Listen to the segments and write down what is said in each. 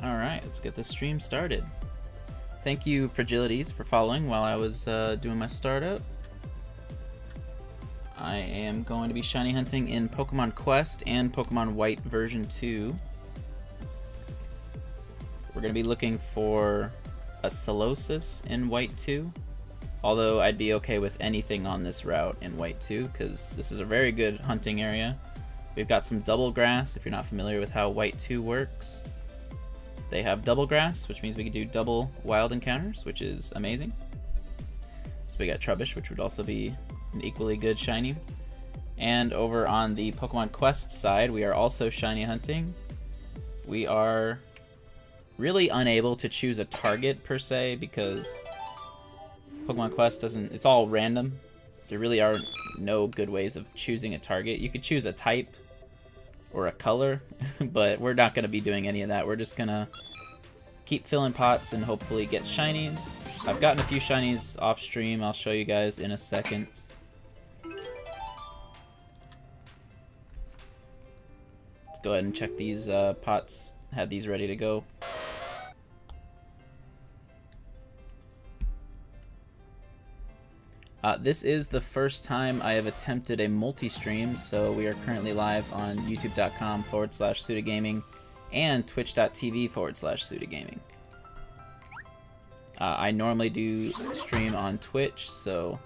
Alright, let's get this stream started. Thank you, Fragilities, for following while I was doing my startup. I am going to be shiny hunting in Pokemon Quest and Pokemon White version 2. We're going to be looking for a Solosis in White 2. Although I'd be okay with anything on this route in White 2, because this is a very good hunting area. We've got some double grass, if you're not familiar with how White 2 works. They have double grass, which means we can do double wild encounters, which is amazing. So we got Trubbish, which would also be an equally good shiny. And over on the Pokemon Quest side, we are also shiny hunting. We are really unable to choose a target per se, because Pokemon Quest doesn't, it's all random. There really are no good ways of choosing a target. You could choose a type or a color, but we're not going to be doing any of that. We're just going to keep filling pots and hopefully get shinies. I've gotten a few shinies off stream. I'll show you guys in a second. Let's go ahead and check these pots. Had these ready to go. This is the first time I have attempted a multi-stream, so we are currently live on youtube.com/Pseudagaming and twitch.tv/Pseudagaming. I normally do stream on Twitch, so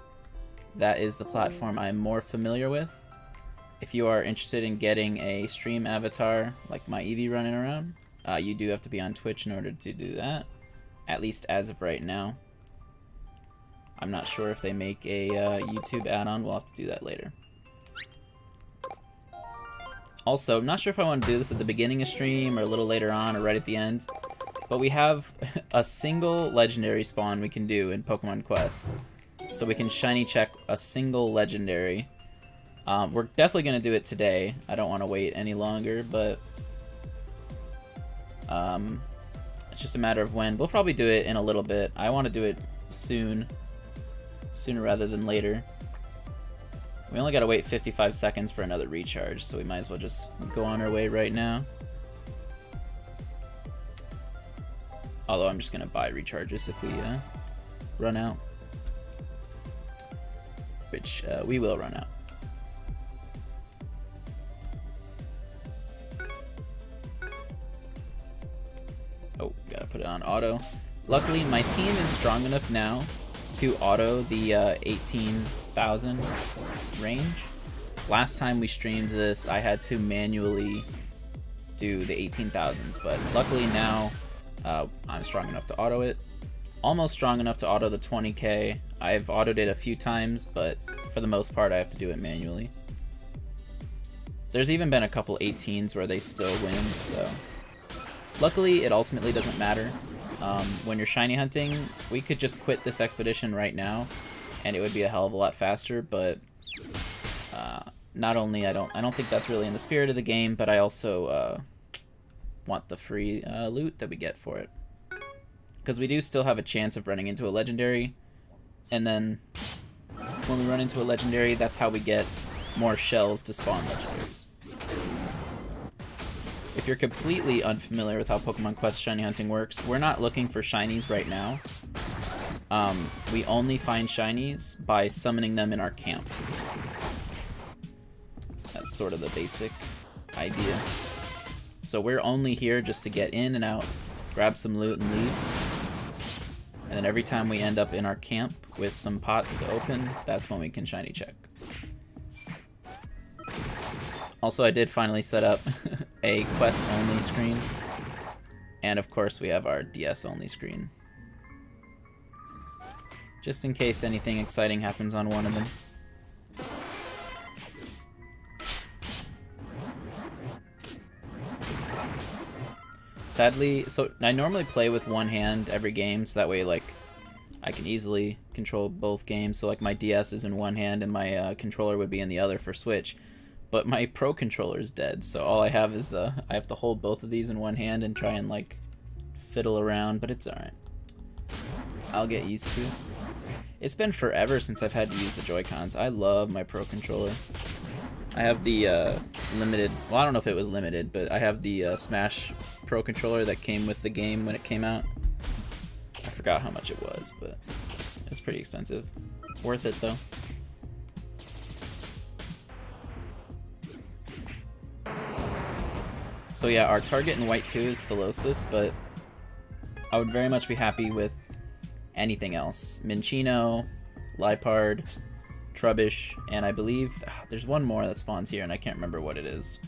that is the platform I'm more familiar with. If you are interested in getting a stream avatar like my Eevee running around, you do have to be on Twitch in order to do that, at least as of right now. I'm not sure if they make a YouTube add-on. We'll have to do that later. Also, I'm not sure if I want to do this at the beginning of stream or a little later on or right at the end, but we have a single legendary spawn we can do in Pokemon Quest. So we can shiny check a single legendary. We're definitely going to do it today. I don't want to wait any longer, but it's just a matter of when. We'll probably do it in a little bit. I want to do it soon. Sooner rather than later. We only gotta wait 55 seconds for another recharge, so we might as well just go on our way right now. Although I'm just gonna buy recharges if we run out. Which we will run out. Oh, gotta put it on auto. Luckily, my team is strong enough now to auto the 18,000 range. Last time we streamed this, I had to manually do the 18,000s, but luckily now I'm strong enough to auto it. Almost strong enough to auto the 20k. I've autoed it a few times, but for the most part I have to do it manually. There's even been a couple 18s where they still win, so luckily it ultimately doesn't matter. When you're shiny hunting, we could just quit this expedition right now, and it would be a hell of a lot faster. But not only I don't think that's really in the spirit of the game, but I also want the free loot that we get for it, because we do still have a chance of running into a legendary, and then when we run into a legendary, that's how we get more shells to spawn legendaries. If you're completely unfamiliar with how Pokemon Quest shiny hunting works, we're not looking for shinies right now. We only find shinies by summoning them in our camp. That's sort of the basic idea. So we're only here just to get in and out, grab some loot and leave. And then every time we end up in our camp with some pots to open, that's when we can shiny check. Also, I did finally set up a Quest only screen, and of course we have our DS only screen, just in case anything exciting happens on one of them. Sadly, so I normally play with one hand every game, so that way like I can easily control both games. So like my DS is in one hand and my controller would be in the other for Switch. But my Pro controller is dead, so all I have is I have to hold both of these in one hand and try and like fiddle around, but it's alright. I'll get used to it. It's been forever since I've had to use the Joy-Cons. I love my Pro controller. I have the limited, well, I don't know if it was limited, but I have the Smash Pro controller that came with the game when it came out. I forgot how much it was, but it's pretty expensive. Worth it though. So yeah, our target in White 2 is Solosis, but I would very much be happy with anything else. Minccino, Lipard, Trubbish, and I believe there's one more that spawns here and I can't remember what it is.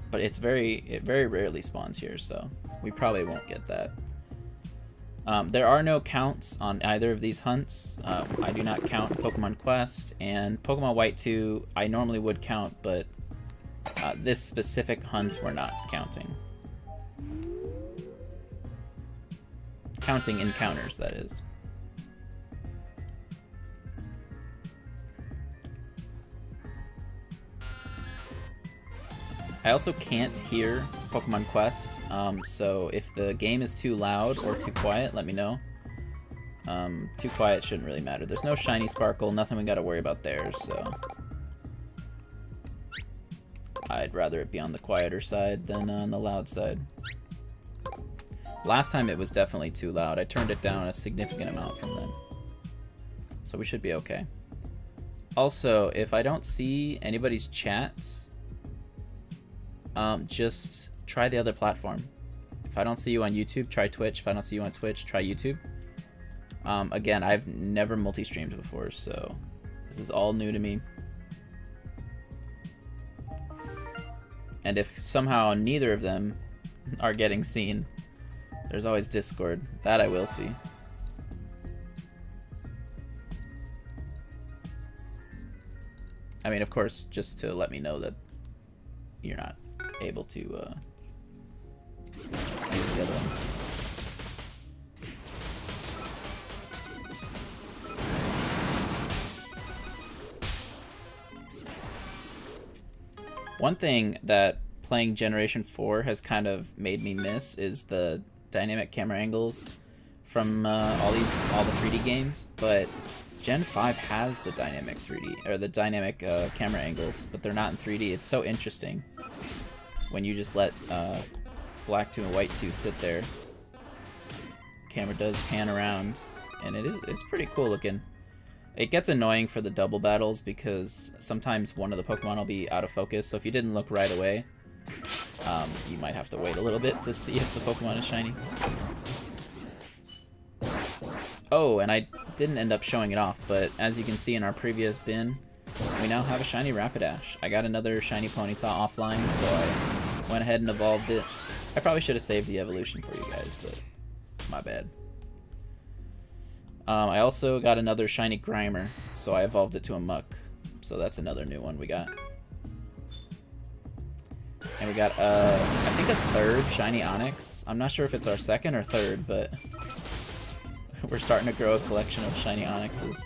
But it very rarely spawns here, so we probably won't get that. There are no counts on either of these hunts. I do not count Pokemon Quest, and Pokemon White 2 I normally would count, but this specific hunt we're not counting. Counting encounters, that is. I also can't hear Pokemon Quest, so if the game is too loud or too quiet, let me know. Too quiet shouldn't really matter. There's no shiny sparkle, nothing we gotta worry about there, so I'd rather it be on the quieter side than on the loud side. Last time it was definitely too loud. I turned it down a significant amount from then. So we should be okay. Also, if I don't see anybody's chats, just try the other platform. If I don't see you on YouTube, try Twitch. If I don't see you on Twitch, try YouTube. Again, I've never multi-streamed before, so this is all new to me. And if somehow neither of them are getting seen, there's always Discord. That I will see. I mean, of course, just to let me know that you're not able to use the other ones. One thing that playing Generation 4 has kind of made me miss is the dynamic camera angles from all the 3D games, but Gen 5 has the dynamic 3D, or the dynamic camera angles, but they're not in 3D. It's so interesting when you just let Black 2 and White 2 sit there. Camera does pan around, and it's pretty cool looking. It gets annoying for the double battles because sometimes one of the Pokemon will be out of focus, so if you didn't look right away, you might have to wait a little bit to see if the Pokemon is shiny. Oh, and I didn't end up showing it off, but as you can see in our previous bin, we now have a shiny Rapidash. I got another shiny Ponyta offline, so I went ahead and evolved it. I probably should have saved the evolution for you guys, but my bad. I also got another shiny Grimer, so I evolved it to a Muck. So that's another new one we got. And we got, I think a third shiny Onix. I'm not sure if it's our second or third, but we're starting to grow a collection of shiny Onixes.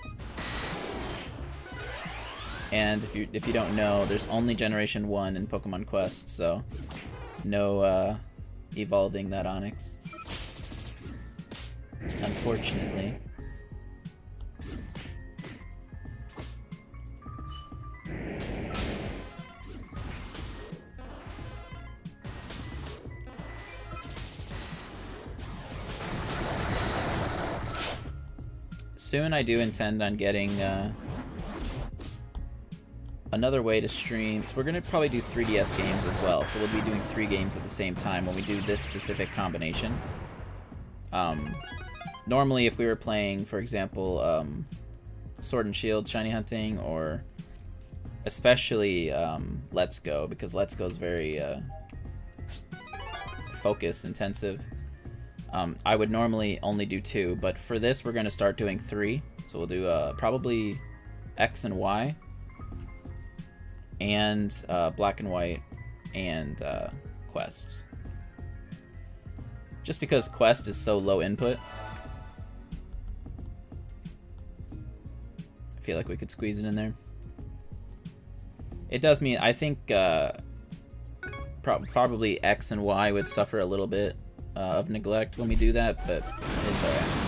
And if you don't know, there's only Generation 1 in Pokemon Quest, so no evolving that Onix. Unfortunately. Soon I do intend on getting another way to stream. So we're going to probably do 3DS games as well. So we'll be doing 3 games at the same time when we do this specific combination. Normally if we were playing, for example, Sword and Shield shiny hunting, or especially Let's Go, because Let's Go is very focus intensive. I would normally only do 2, but for this we're going to start doing 3. So we'll do probably X and Y, and Black and White, and Quest. Just because Quest is so low input, I feel like we could squeeze it in there. It does mean, I think probably X and Y would suffer a little bit of neglect when we do that, but it's alright.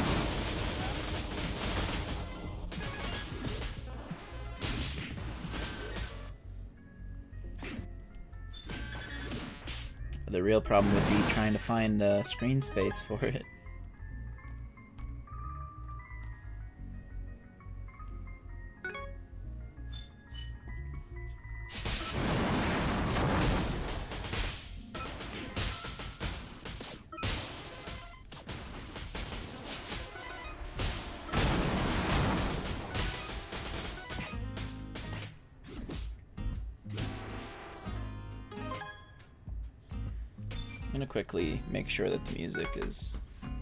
The real problem would be trying to find screen space for it. I'm gonna quickly make sure that the music is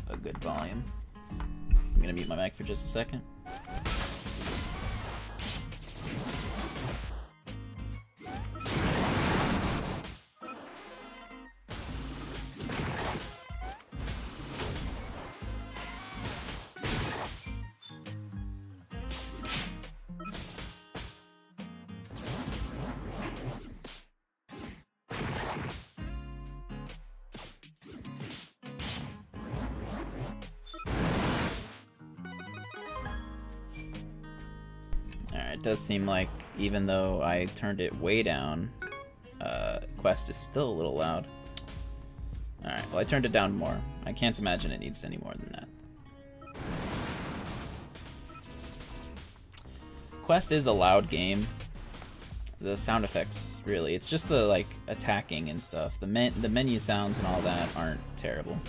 a good volume. I'm gonna mute my mic for just a second. It does seem like, even though I turned it way down, Quest is still a little loud. Alright, well I turned it down more. I can't imagine it needs any more than that. Quest is a loud game. The sound effects, really. It's just the, like, attacking and stuff. The menu sounds and all that aren't terrible.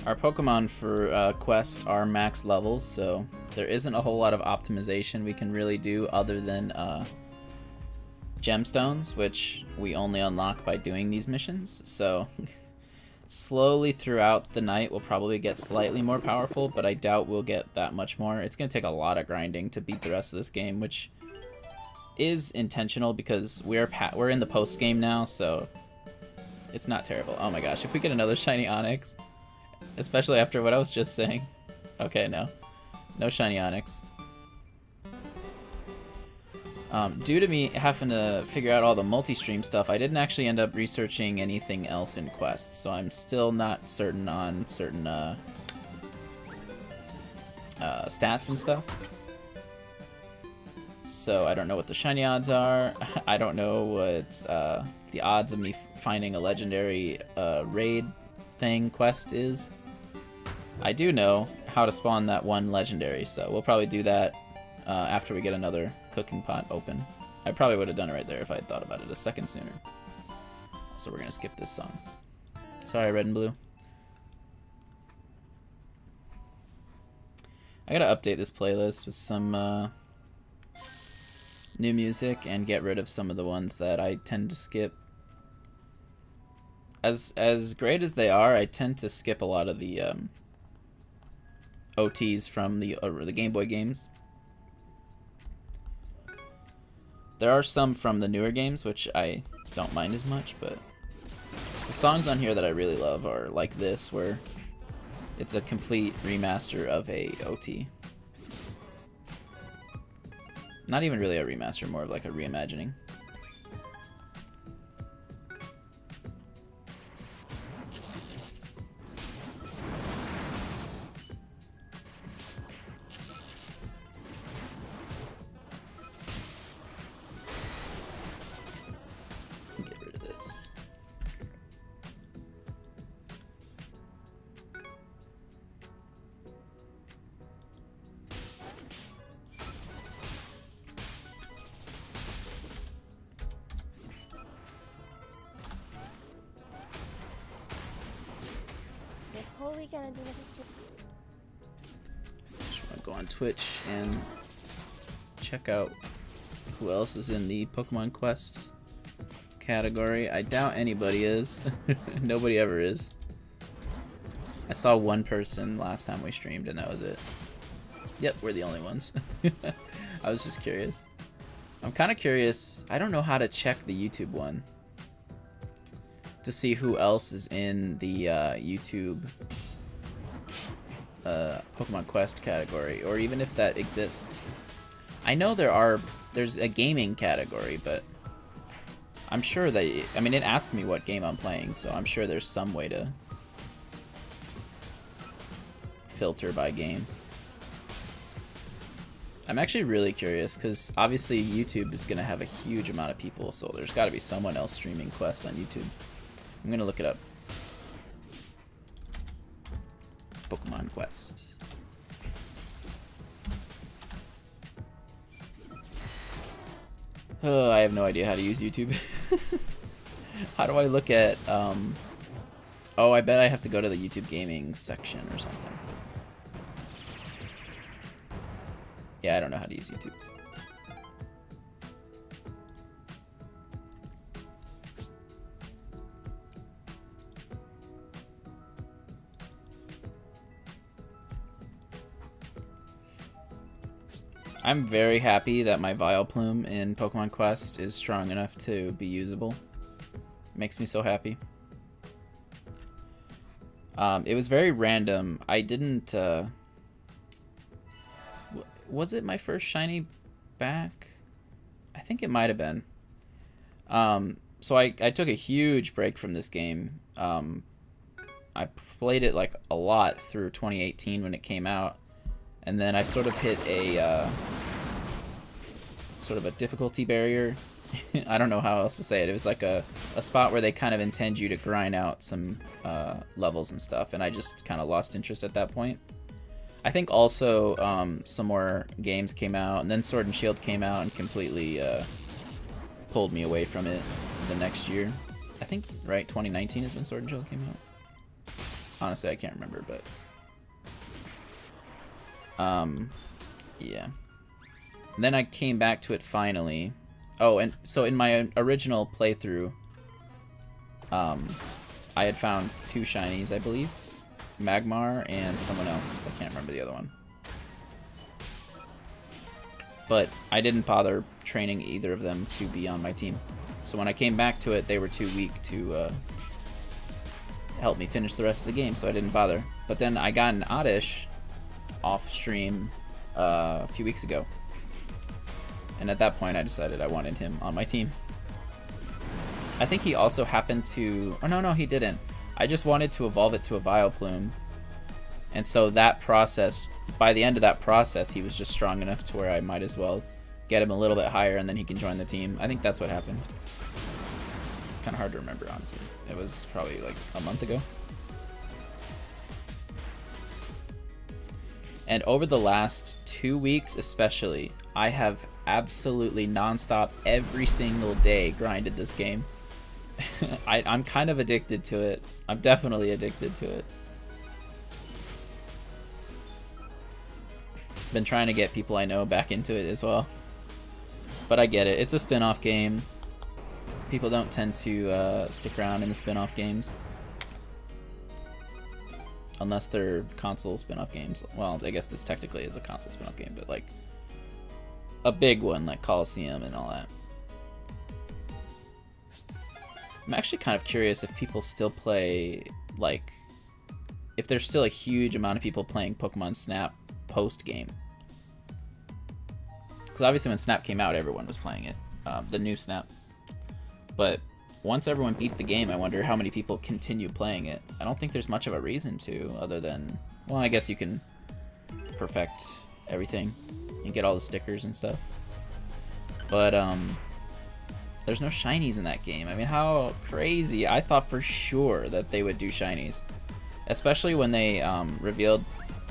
Our Pokemon for Quest are max levels, so there isn't a whole lot of optimization we can really do other than gemstones, which we only unlock by doing these missions. So slowly throughout the night we'll probably get slightly more powerful, but I doubt we'll get that much more. It's going to take a lot of grinding to beat the rest of this game, which is intentional because we're in the post game now, so it's not terrible. Oh my gosh, if we get another shiny Onix, especially after what I was just saying. Okay, no shiny Onix. Due to me having to figure out all the multi-stream stuff, I didn't actually end up researching anything else in Quest, so I'm still not certain on certain stats and stuff. So I don't know what the shiny odds are. I don't know what the odds of me finding a legendary raid thing quest is. I do know how to spawn that one legendary, so we'll probably do that after we get another cooking pot open. I probably would have done it right there if I had thought about it a second sooner. So we're gonna skip this song. Sorry, Red and Blue. I gotta update this playlist with some new music and get rid of some of the ones that I tend to skip. As great as they are, I tend to skip a lot of the OTs from the Game Boy games. There are some from the newer games, which I don't mind as much, but the songs on here that I really love are like this, where it's a complete remaster of a OT. Not even really a remaster, more of like a reimagining. Just want to go on Twitch and check out who else is in the Pokemon Quest category. I doubt anybody is. Nobody ever is. I saw one person last time we streamed and that was it. Yep, we're the only ones. I was just curious. I'm kind of curious. I don't know how to check the YouTube one to see who else is in the YouTube Pokemon Quest category, or even if that exists. I know there's a gaming category, but I'm sure that, I mean, it asked me what game I'm playing, so I'm sure there's some way to filter by game. I'm actually really curious, because obviously YouTube is going to have a huge amount of people, so there's got to be someone else streaming Quest on YouTube. I'm going to look it up. Pokemon Quest. Oh, I have no idea how to use YouTube. How do I look at... Oh, I bet I have to go to the YouTube gaming section or something. Yeah, I don't know how to use YouTube. I'm very happy that my Vileplume in Pokemon Quest is strong enough to be usable. Makes me so happy. It was very random. I didn't... Was it my first shiny back? I think it might have been. So I took a huge break from this game. I played it like a lot through 2018 when it came out, and then I sort of hit a sort of a difficulty barrier. I don't know how else to say it. It was like a spot where they kind of intend you to grind out some levels and stuff, and I just kind of lost interest at that point. I think also some more games came out, and then Sword and Shield came out and completely pulled me away from it the next year. I think, right, 2019 is when Sword and Shield came out? Honestly, I can't remember, but... yeah. And then I came back to it finally. Oh, and so in my original playthrough, I had found 2 shinies, I believe. Magmar and someone else. I can't remember the other one. But I didn't bother training either of them to be on my team. So when I came back to it, they were too weak to help me finish the rest of the game, so I didn't bother. But then I got an Oddish off stream a few weeks ago. And at that point, I decided I wanted him on my team. I think he also happened to... Oh, no, he didn't. I just wanted to evolve it to a Vileplume. And so that process, by the end of that process, he was just strong enough to where I might as well get him a little bit higher and then he can join the team. I think that's what happened. It's kind of hard to remember, honestly. It was probably like a month ago. And over the last 2 weeks especially, I have absolutely nonstop every single day grinded this game. I'm kind of addicted to it. I'm definitely addicted to it. Been trying to get people I know back into it as well. But I get it. It's a spin-off game. People don't tend to stick around in the spin-off games. Unless they're console spin-off games. Well, I guess this technically is a console spin-off game, but like a big one like Coliseum and all that. I'm actually kind of curious if people still play, like, if there's still a huge amount of people playing Pokemon Snap post-game. Because obviously when Snap came out, everyone was playing it, the new Snap. But once everyone beat the game, I wonder how many people continue playing it. I don't think there's much of a reason to, other than, well, I guess you can perfect everything and get all the stickers and stuff. But, there's no shinies in that game. I mean, how crazy. I thought for sure that they would do shinies. Especially when they revealed...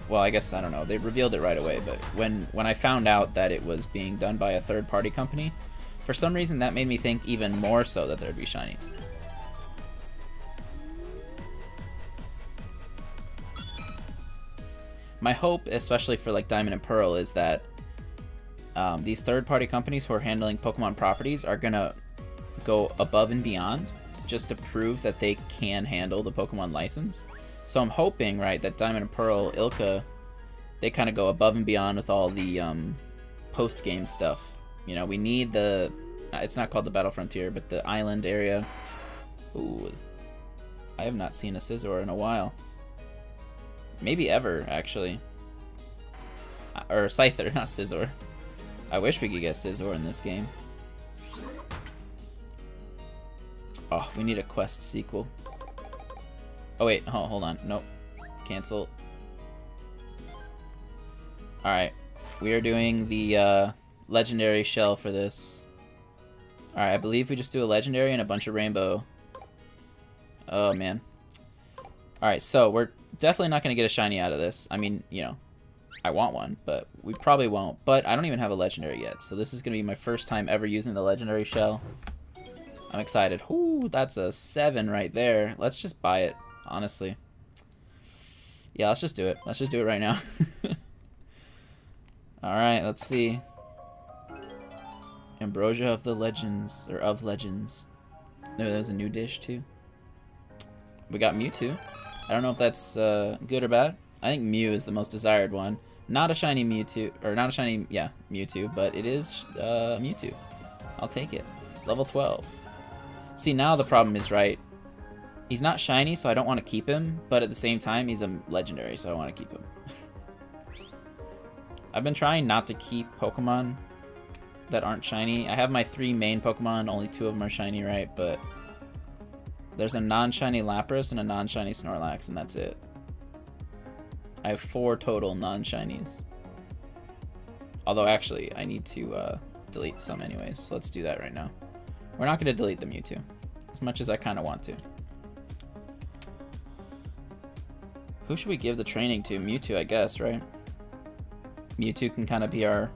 Well, I guess, I don't know. They revealed it right away. But when I found out that it was being done by a third-party company, for some reason that made me think even more so that there'd be shinies. My hope, especially for like Diamond and Pearl, is that these third-party companies who are handling Pokemon properties are gonna go above and beyond just to prove that they can handle the Pokemon license. So I'm hoping, right, that Diamond and Pearl, Ilka, they kind of go above and beyond with all the post-game stuff. You know, we need the, it's not called the Battle Frontier, but the island area. Ooh, I have not seen a Scizor in a while. Maybe ever, actually. Or Scyther, not Scizor. I wish we could get Scizor in this game. Oh, we need a quest sequel. Oh wait, hold on. Nope. Cancel. Alright. We are doing the legendary shell for this. Alright, I believe we just do a legendary and a bunch of rainbow. Oh man. Alright, so we're definitely not going to get a shiny out of this. I mean, you know, I want one, but we probably won't. But I don't even have a legendary yet, so this is going to be my first time ever using the legendary shell. I'm excited. Ooh, that's a 7 right there. Let's just buy it, honestly. Yeah, let's just do it. Let's just do it right now. Alright, let's see. Ambrosia of the Legends, or of Legends. No, there's a new dish too. We got Mewtwo. I don't know if that's good or bad. I think Mew is the most desired one. Not a shiny Mewtwo, or not a shiny, yeah, Mewtwo, but it is Mewtwo. I'll take it. Level 12. See, now the problem is, right, he's not shiny, so I don't want to keep him, but at the same time, he's a legendary, so I want to keep him. I've been trying not to keep Pokemon that aren't shiny. I have my 3 main Pokemon, only 2 of them are shiny, right, but there's a non-shiny Lapras and a non-shiny Snorlax, and that's it. I have 4 total non-shinies. Although, actually, I need to delete some anyways, so let's do that right now. We're not going to delete the Mewtwo, as much as I kind of want to. Who should we give the training to? Mewtwo, I guess, right? Mewtwo can kind of be our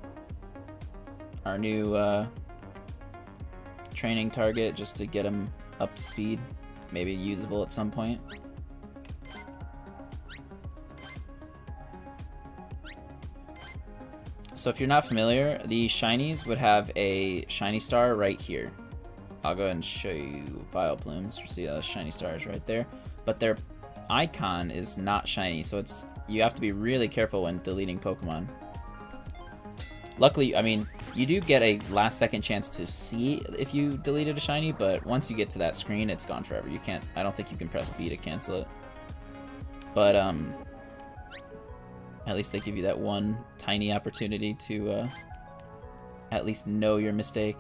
new training target, just to get him up to speed. Maybe usable at some point. So if you're not familiar, the shinies would have a shiny star right here. I'll go ahead and show you Vileplumes. See the shiny stars right there. But their icon is not shiny, so it's, you have to be really careful when deleting Pokemon. Luckily, I mean, you do get a last second chance to see if you deleted a shiny, but once you get to that screen, it's gone forever. You can't, I don't think you can press B to cancel it. But at least they give you that one tiny opportunity to at least know your mistake.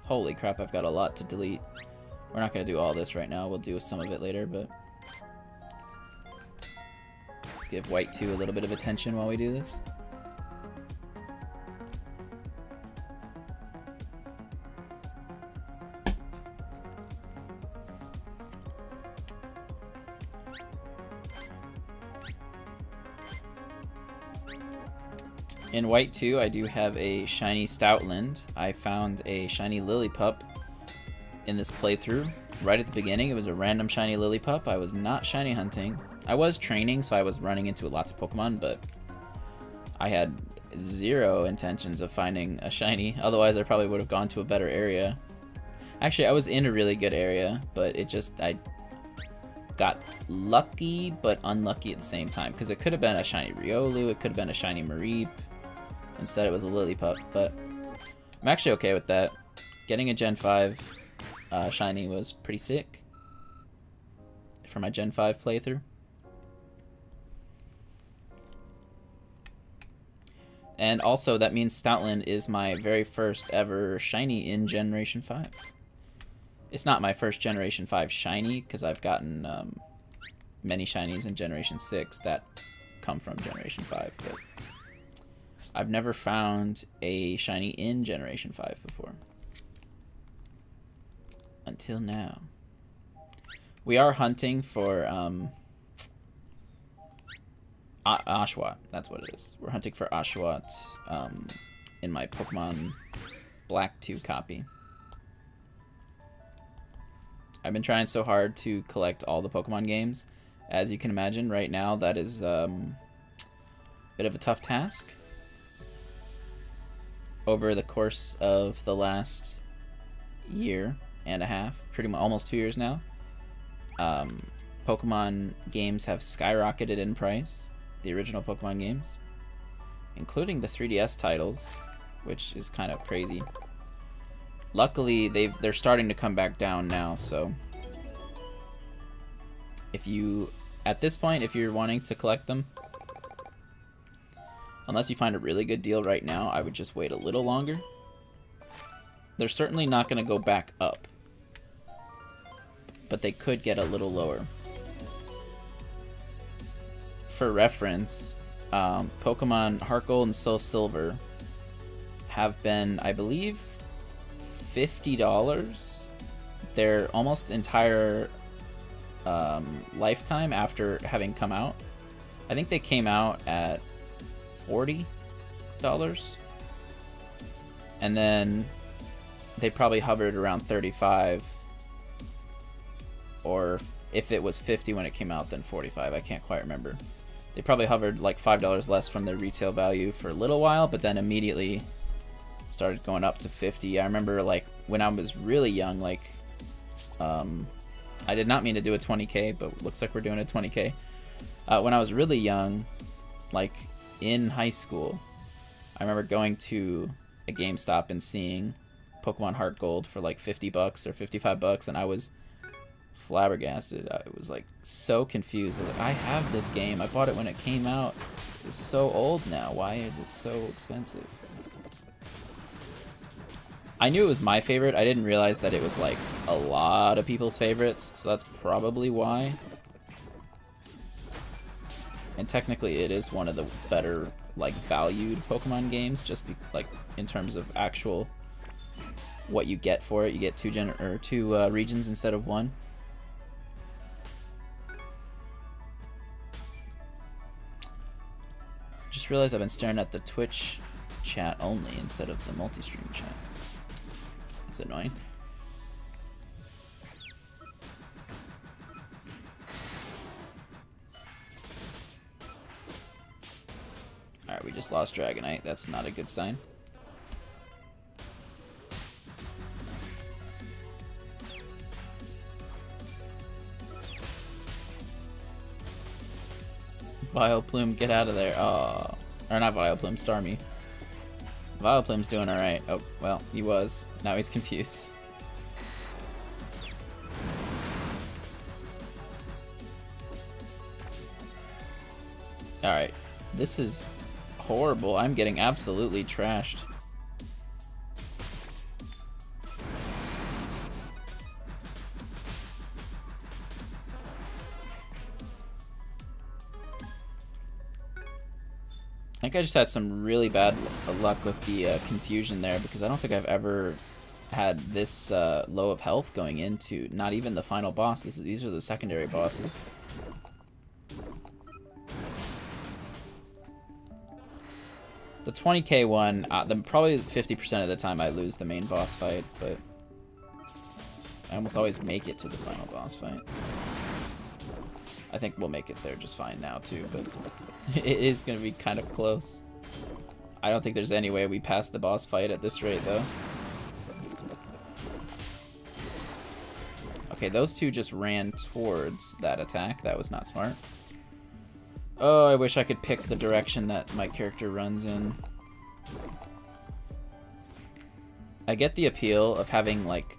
Holy crap, I've got a lot to delete. We're not going to do all this right now. We'll do some of it later, but let's give White2 a little bit of attention while we do this. In White2, I do have a shiny Stoutland. I found a shiny Lillipup in this playthrough. Right at the beginning, it was a random shiny Lillipup. I was not shiny hunting. I was training, so I was running into lots of Pokemon, but I had 0 intentions of finding a shiny. Otherwise, I probably would have gone to a better area. Actually, I was in a really good area, but it just, I got lucky, but unlucky at the same time, because it could have been a shiny Riolu, it could have been a shiny Mareep. Instead, it was a Lillipup, but I'm actually okay with that. Getting a Gen 5 shiny was pretty sick for my Gen 5 playthrough. And also, that means Stoutland is my very first ever shiny in Generation 5. It's not my first Generation 5 shiny, because I've gotten many shinies in Generation 6 that come from Generation 5, but I've never found a shiny in Generation 5 before. Until now. We are hunting for Oshawott. That's what it is. We're hunting for Oshawott in my Pokemon Black 2 copy. I've been trying so hard to collect all the Pokemon games. As you can imagine, right now, that is a bit of a tough task. Over the course of the last year and a half, pretty much almost 2 years now. Pokemon games have skyrocketed in price, the original Pokemon games, including the 3DS titles, which is kind of crazy. Luckily, they're starting to come back down now, so if you, at this point, if you're wanting to collect them, unless you find a really good deal right now, I would just wait a little longer. They're certainly not going to go back up, but they could get a little lower. For reference, Pokemon Heart Gold and Soul Silver have been, I believe, $50 their almost entire lifetime after having come out. I think they came out at $40, and then they probably hovered around 35, or if it was 50 when it came out, then 45. I can't quite remember. They probably hovered like $5 less from their retail value for a little while, but then immediately started going up to 50. I remember like when I was really young, like I did not mean to do a 20K, but looks like we're doing a 20K. When I was really young, like in high school, I remember going to a GameStop and seeing Pokemon Heart Gold for like $50 or $55, and I was flabbergasted. I was like so confused. I was like, I have this game. I bought it when it came out. It's so old now. Why is it so expensive? I knew it was my favorite. I didn't realize that it was like a lot of people's favorites, so that's probably why. And technically it is one of the better like valued Pokemon games, just like in terms of actual what you get for it. You get two regions instead of one. Just realized I've been staring at the Twitch chat only instead of the multi-stream chat. It's annoying. Alright, we just lost Dragonite. That's not a good sign. Vileplume, get out of there. Oh, or not Vileplume, Starmie. Vileplume's doing alright. Oh, well, he was. Now he's confused. Alright. This is horrible. I'm getting absolutely trashed. I think I just had some really bad luck with the confusion there, because I don't think I've ever had this low of health going into not even the final boss. These are the secondary bosses. The 20K one, probably 50% of the time I lose the main boss fight, but I almost always make it to the final boss fight. I think we'll make it there just fine now too, but it is going to be kind of close. I don't think there's any way we pass the boss fight at this rate though. Okay, those two just ran towards that attack. That was not smart. Oh, I wish I could pick the direction that my character runs in. I get the appeal of having like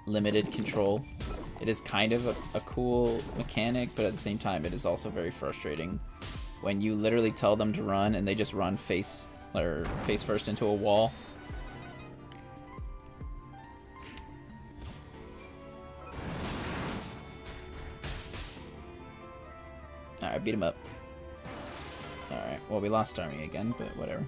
limited control. It is kind of a cool mechanic, but at the same time it is also very frustrating when you literally tell them to run and they just run face first into a wall. Alright, beat him up. Alright, well we lost Starmie again, but whatever.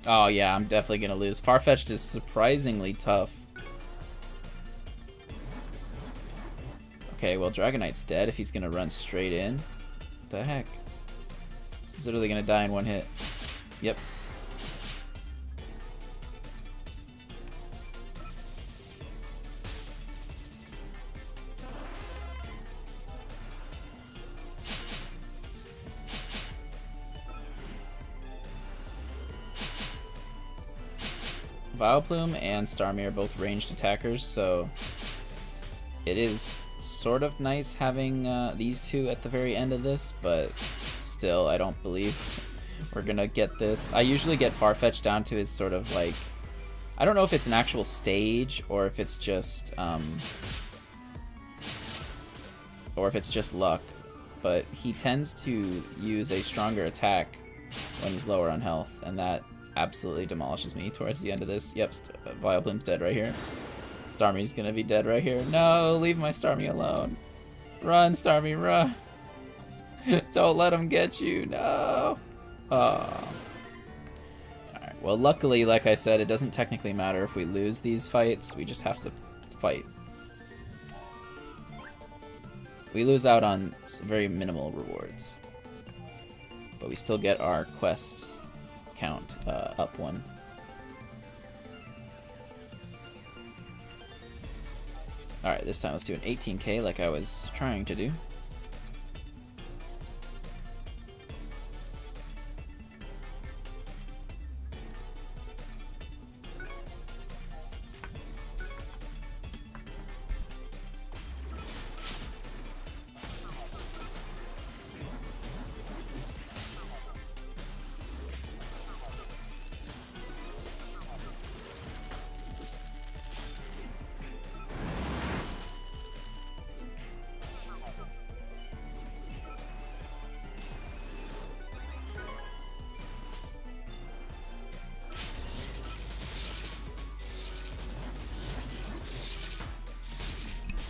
Oh yeah, I'm definitely gonna lose. Farfetch'd is surprisingly tough. Okay, well Dragonite's dead if he's gonna run straight in. What the heck? He's literally gonna die in one hit. Yep. Vileplume and Starmie are both ranged attackers, so it is sort of nice having these two at the very end of this, but still, I don't believe we're gonna get this. I usually get Farfetch'd down to his sort of like, I don't know if it's an actual stage or if it's just luck, but he tends to use a stronger attack when he's lower on health, and that absolutely demolishes me towards the end of this. Yep, Vileplume's dead right here. Starmie's gonna be dead right here. No, leave my Starmie alone. Run, Starmie, run. Don't let him get you, no. Oh. Alright, well luckily, like I said, it doesn't technically matter if we lose these fights, we just have to fight. We lose out on very minimal rewards, but we still get our quest count up one. Alright, this time let's do an 18k like I was trying to do.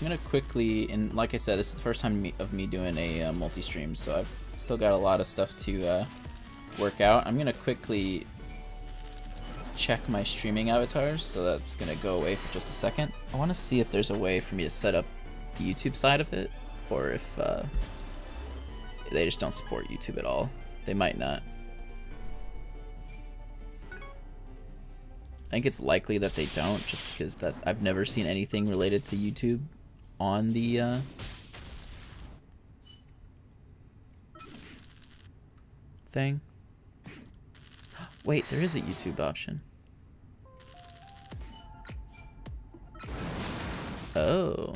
I'm gonna quickly, and like I said, this is the first time of me doing a multi-stream, so I've still got a lot of stuff to work out. I'm gonna quickly check my streaming avatars, so that's gonna go away for just a second. I want to see if there's a way for me to set up the YouTube side of it, or if they just don't support YouTube at all. They might not. I think it's likely that they don't, just because that I've never seen anything related to YouTube on the thing. Wait, there is a YouTube option. Oh.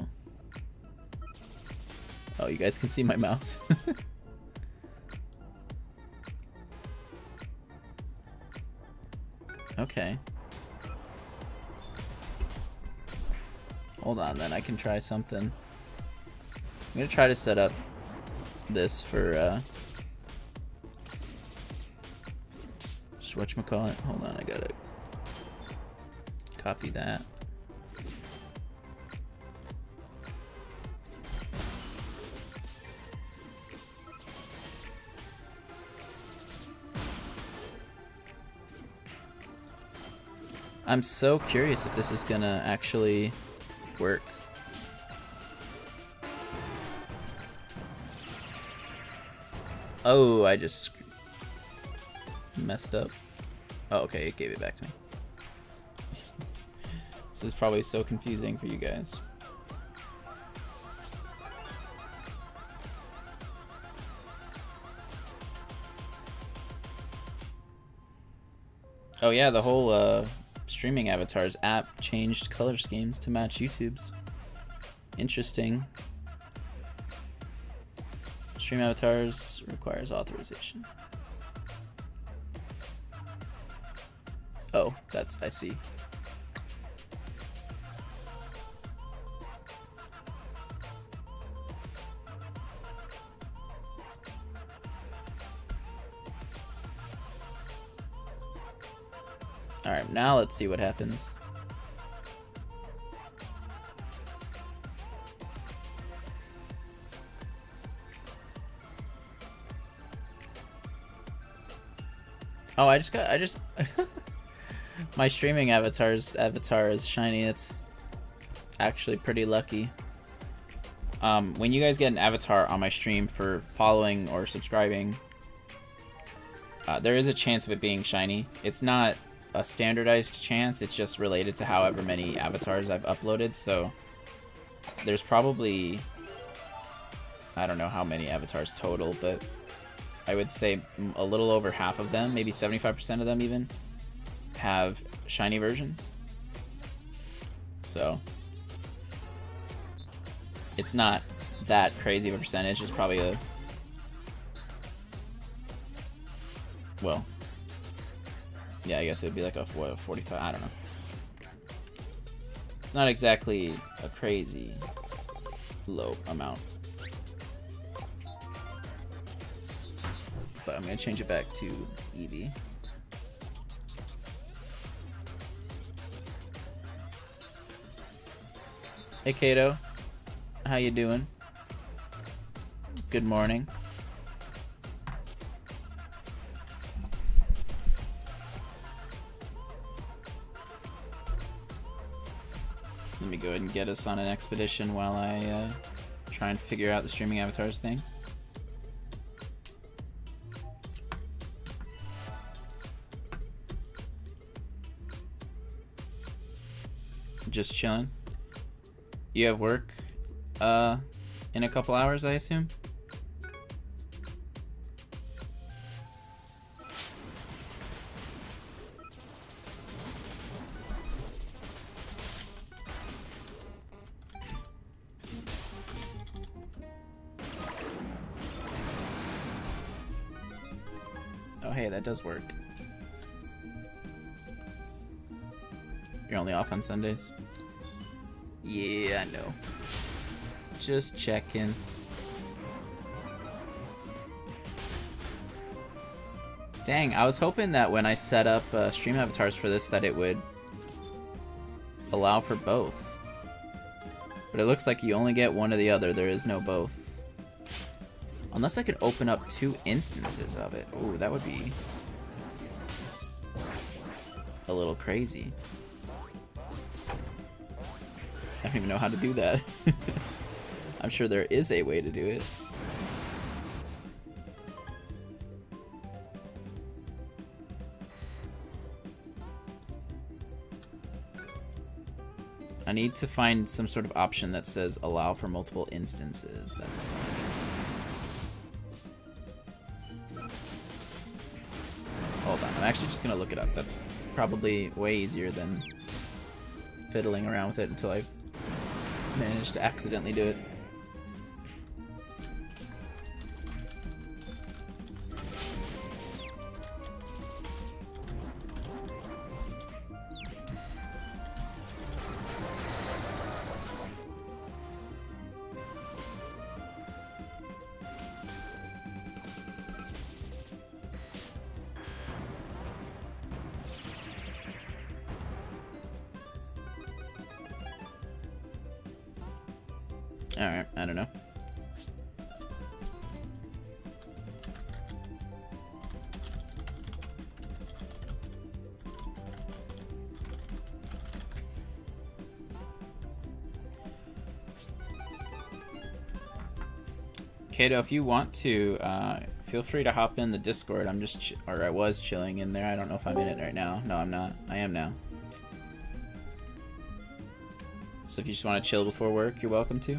Oh, you guys can see my mouse. Okay. Hold on, then I can try something. I'm gonna try to set up this for whatchamacallit. Hold on, I gotta copy that. I'm so curious if this is gonna actually work. Oh, I just messed up. Oh, okay, it gave it back to me. This is probably so confusing for you guys. Oh yeah, the whole streaming avatars app changed color schemes to match YouTube's. Interesting. Stream avatars requires authorization. Oh, that's, I see. Alright, now let's see what happens. Oh, I just my streaming avatar is shiny. It's actually pretty lucky. When you guys get an avatar on my stream for following or subscribing, there is a chance of it being shiny. It's not a standardized chance, it's just related to however many avatars I've uploaded, so there's probably, I don't know how many avatars total, but I would say a little over half of them, maybe 75% of them even, have shiny versions. So it's not that crazy of a percentage. It's probably a, well, yeah, I guess it would be like a 45, I don't know. It's not exactly a crazy low amount. But I'm gonna change it back to Eevee. Hey Kato, how you doing? Good morning. Let me go ahead and get us on an expedition while I try and figure out the streaming avatars thing. Just chilling. You have work in a couple hours, I assume? Oh, hey, that does work. You're only off on Sundays? Yeah, I know. Just checking. Dang, I was hoping that when I set up stream avatars for this that it would allow for both. But it looks like you only get one or the other. There is no both. Unless I could open up 2 instances of it. Ooh, that would be a little crazy. I don't even know how to do that. I'm sure there is a way to do it. I need to find some sort of option that says allow for multiple instances. That's Hold on, I'm actually just gonna look it up. That's probably way easier than fiddling around with it until I manage to accidentally do it. Alright, I don't know. Kato, if you want to, feel free to hop in the Discord. I'm just, I was chilling in there. I don't know if I'm in it right now. No, I'm not. I am now. So if you just want to chill before work, you're welcome to.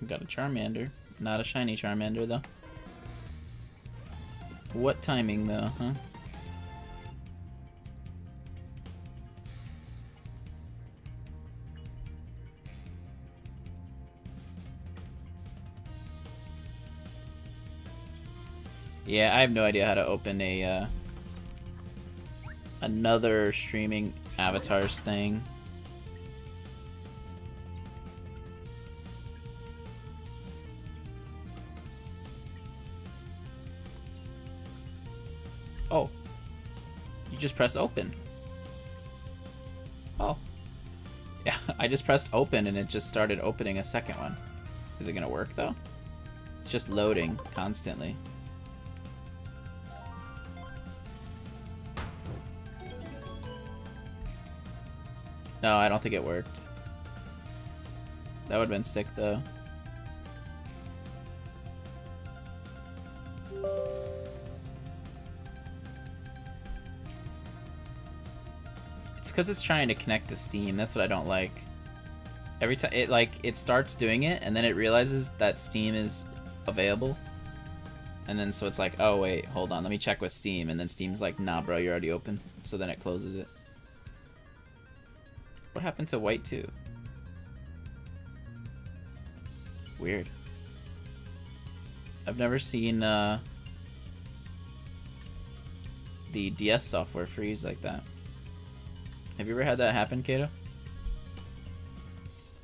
Got a Charmander. Not a shiny Charmander, though. What timing, though, huh? Yeah, I have no idea how to open a, another streaming avatars thing. Oh. You just press open. Oh. Yeah, I just pressed open and it just started opening a second one. Is it gonna work though? It's just loading constantly. No, I don't think it worked. That would have been sick though. It's because it's trying to connect to Steam. That's what I don't like. Every time it starts doing it and then it realizes that Steam is available. And then so it's like, oh wait, hold on, let me check with Steam, and then Steam's like, nah bro, you're already open. So then it closes it. What happened to White2? Weird. I've never seen the DS software freeze like that. Have you ever had that happen, Kato?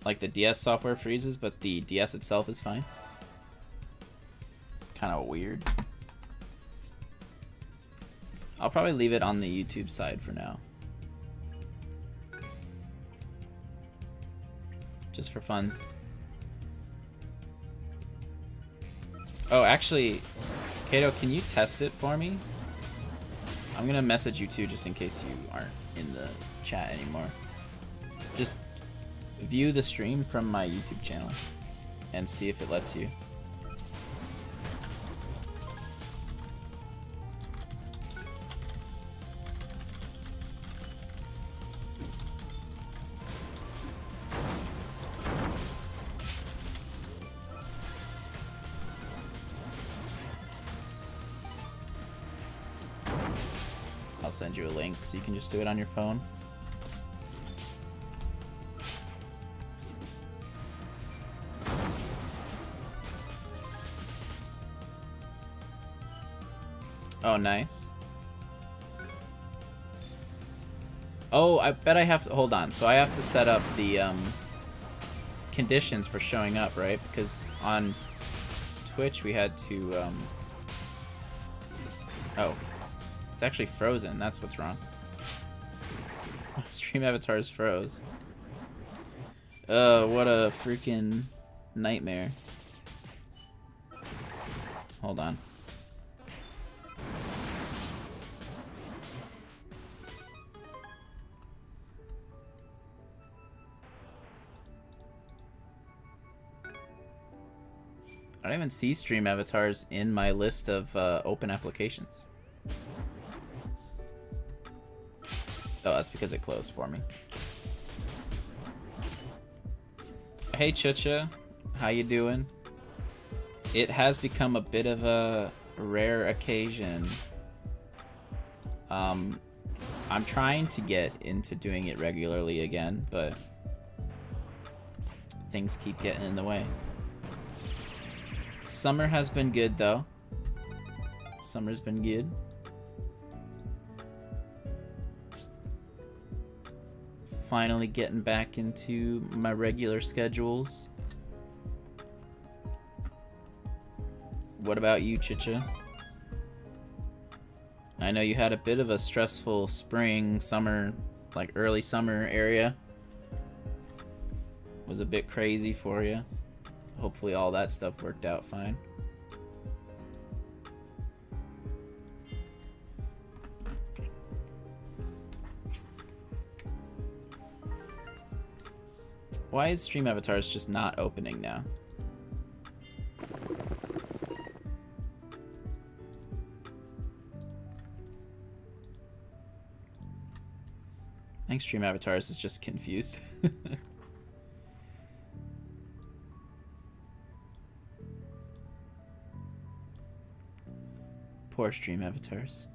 Like the DS software freezes, but the DS itself is fine? Kind of weird. I'll probably leave it on the YouTube side for now. Just for funs. Oh, actually, Kato, can you test it for me? I'm gonna message you too, just in case you aren't in the chat anymore. Just view the stream from my YouTube channel and see if it lets you. I'll send you a link so you can just do it on your phone. Oh, nice. Oh, I bet I have to... Hold on. So I have to set up the conditions for showing up, right? Because on Twitch we had to... Oh. It's actually frozen. That's what's wrong. Stream avatars froze. What a freaking nightmare. Hold on. I don't even see stream avatars in my list of open applications. Oh, that's because it closed for me. Hey Chucha, how you doing? It has become a bit of a rare occasion. I'm trying to get into doing it regularly again, but things keep getting in the way. Summer has been good though. Summer's been good. Finally getting back into my regular schedules. What about you, Chicha? I know you had a bit of a stressful spring, summer, like early summer area. Was a bit crazy for you. Hopefully all that stuff worked out fine. Why is Stream Avatars just not opening now? I think Stream Avatars is just confused. Poor Stream Avatars.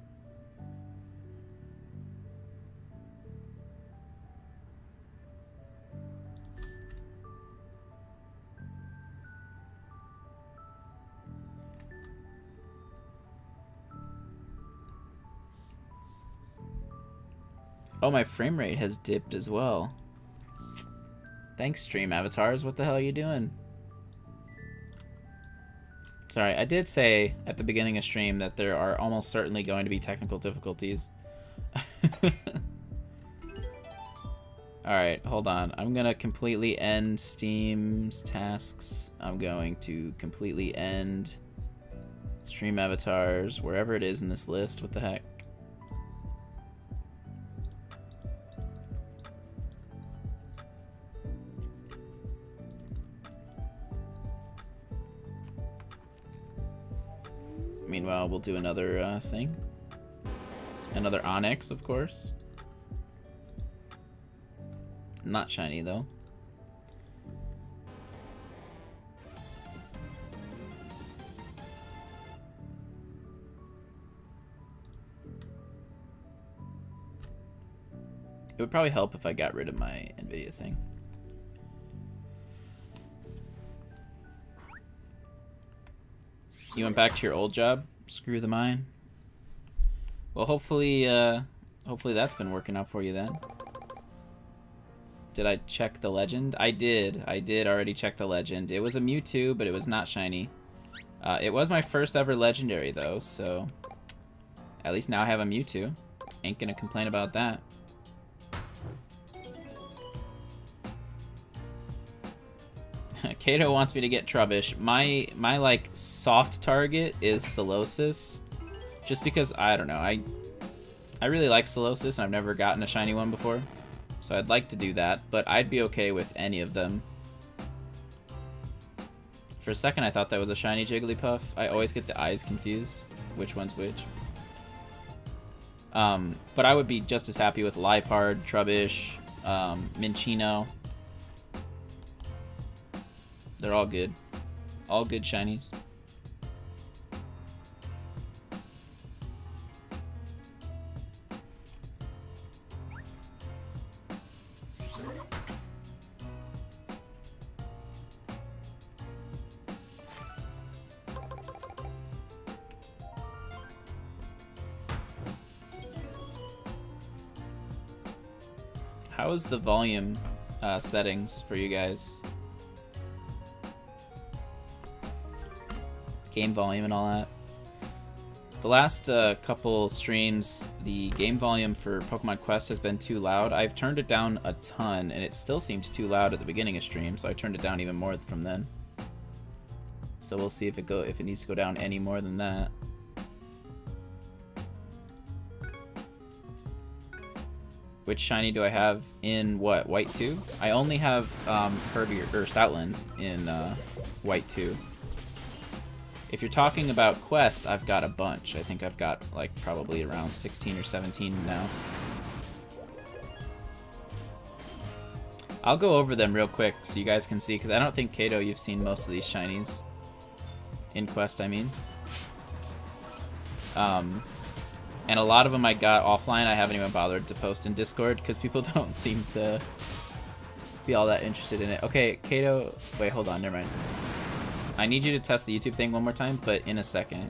Oh, my frame rate has dipped as well. Thanks, Stream Avatars. What the hell are you doing? Sorry, I did say at the beginning of stream that there are almost certainly going to be technical difficulties. Alright, hold on. I'm gonna completely end Steam's tasks. I'm going to completely end stream avatars, wherever it is in this list. What the heck? Meanwhile, we'll do another thing. Another Onyx, of course. Not shiny, though. It would probably help if I got rid of my NVIDIA thing. You went back to your old job? Screw the mine. Well, hopefully that's been working out for you then. Did I check the legend? I did. I did already check the legend. It was a Mewtwo, but it was not shiny. It was my first ever legendary, though, so at least now I have a Mewtwo. Ain't gonna complain about that. Kato wants me to get Trubbish. My like soft target is Solosis, just because I don't know. I really like Solosis, and I've never gotten a shiny one before, so I'd like to do that. But I'd be okay with any of them. For a second, I thought that was a shiny Jigglypuff. I always get the eyes confused, which one's which. But I would be just as happy with Liepard, Trubbish, Minccino. They're all good. All good shinies. How is the volume settings for you guys? Game volume and all that. The last couple streams, the game volume for Pokemon Quest has been too loud. I've turned it down a ton, and it still seems too loud at the beginning of stream, so I turned it down even more from then. So we'll see if it needs to go down any more than that. Which shiny do I have in what? White2? I only have Herbier or Stoutland in White2. If you're talking about Quest, I've got a bunch. I think I've got like probably around 16 or 17 now. I'll go over them real quick so you guys can see, because I don't think, Kato, you've seen most of these shinies. In Quest, I mean. And a lot of them I got offline. I haven't even bothered to post in Discord because people don't seem to be all that interested in it. Okay, Kato, wait, hold on, never mind. I need you to test the YouTube thing one more time, but in a second.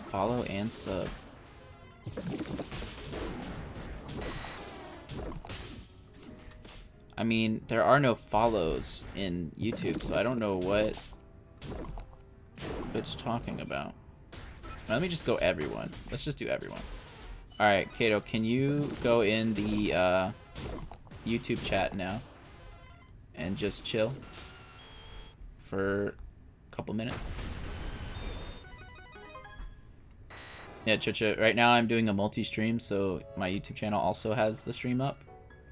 Follow and sub. I mean, there are no follows in YouTube, so I don't know what it's talking about. Let me just go everyone. Let's just do everyone. Alright, Kato, can you go in the YouTube chat now and just chill for a couple minutes? Yeah, Chucha, right now I'm doing a multi-stream, so my YouTube channel also has the stream up.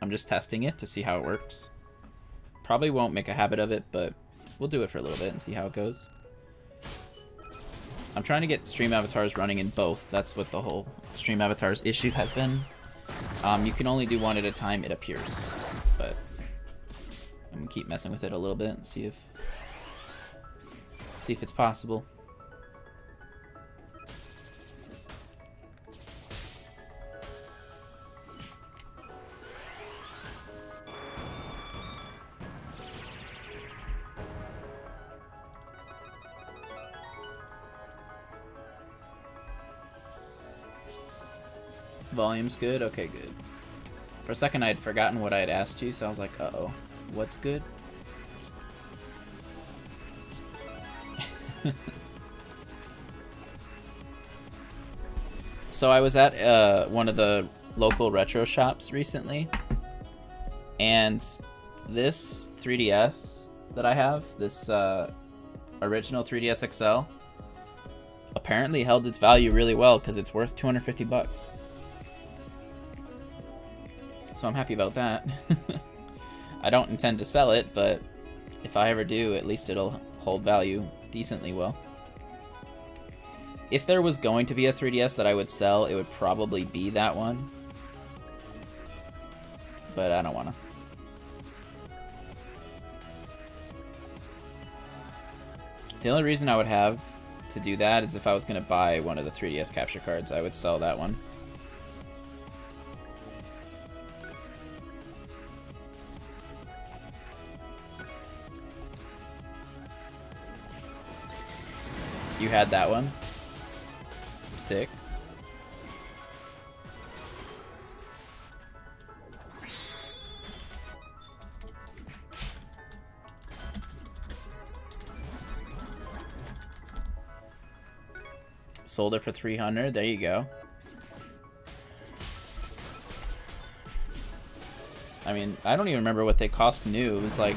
I'm just testing it to see how it works. Probably won't make a habit of it, but we'll do it for a little bit and see how it goes. I'm trying to get stream avatars running in both. That's what the whole stream avatars issue has been. You can only do one at a time, it appears. But I'm gonna keep messing with it a little bit and see if it's possible. Volume's good? Okay, good. For a second I had forgotten what I had asked you, so I was like, uh-oh, what's good? So I was at one of the local retro shops recently, and this 3DS that I have, this original 3DS XL, apparently held its value really well because it's worth 250 bucks. So I'm happy about that. I don't intend to sell it, but if I ever do, at least it'll hold value decently well. If there was going to be a 3DS that I would sell, it would probably be that one. But I don't want to. The only reason I would have to do that is if I was going to buy one of the 3DS capture cards, I would sell that one. You had that one? Sick. Sold it for 300. There you go. I mean, I don't even remember what they cost new. It was like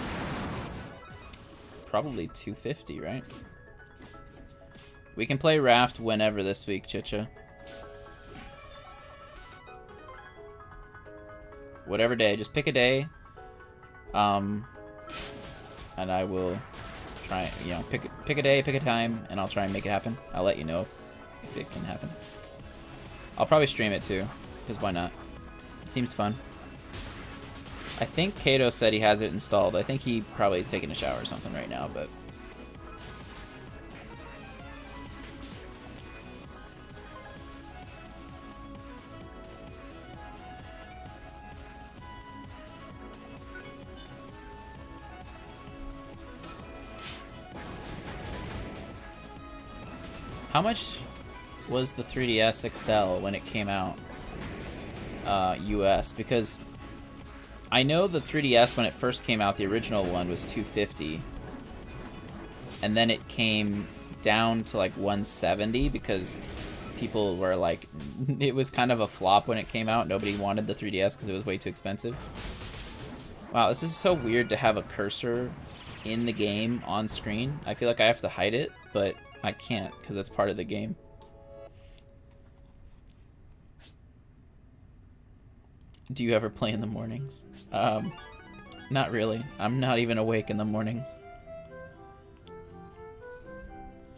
probably 250, right? We can play Raft whenever this week, Chicha. Whatever day, just pick a day. And I will try, you know, pick a day, pick a time, and I'll try and make it happen. I'll let you know if it can happen. I'll probably stream it too, because why not? It seems fun. I think Kato said he has it installed. I think he probably is taking a shower or something right now, but... How much was the 3DS XL when it came out, US? Because I know the 3DS when it first came out, the original one was $250, and then it came down to like $170 because people were like, it was kind of a flop when it came out. Nobody wanted the 3DS because it was way too expensive. Wow, this is so weird to have a cursor in the game on screen. I feel like I have to hide it, but I can't because that's part of the game. Do you ever play in the mornings? Not really. I'm not even awake in the mornings.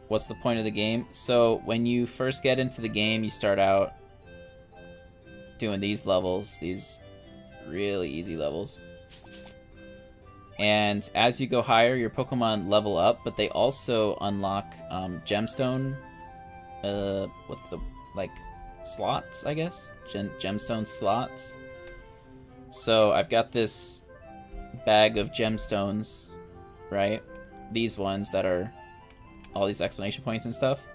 What's the point of the game? So when you first get into the game, you start out doing these levels, these really easy levels. And as you go higher, your Pokemon level up, but they also unlock gemstone, what's the, like, slots, I guess? Gemstone slots. So I've got this bag of gemstones, right? These ones that are all these exclamation points and stuff.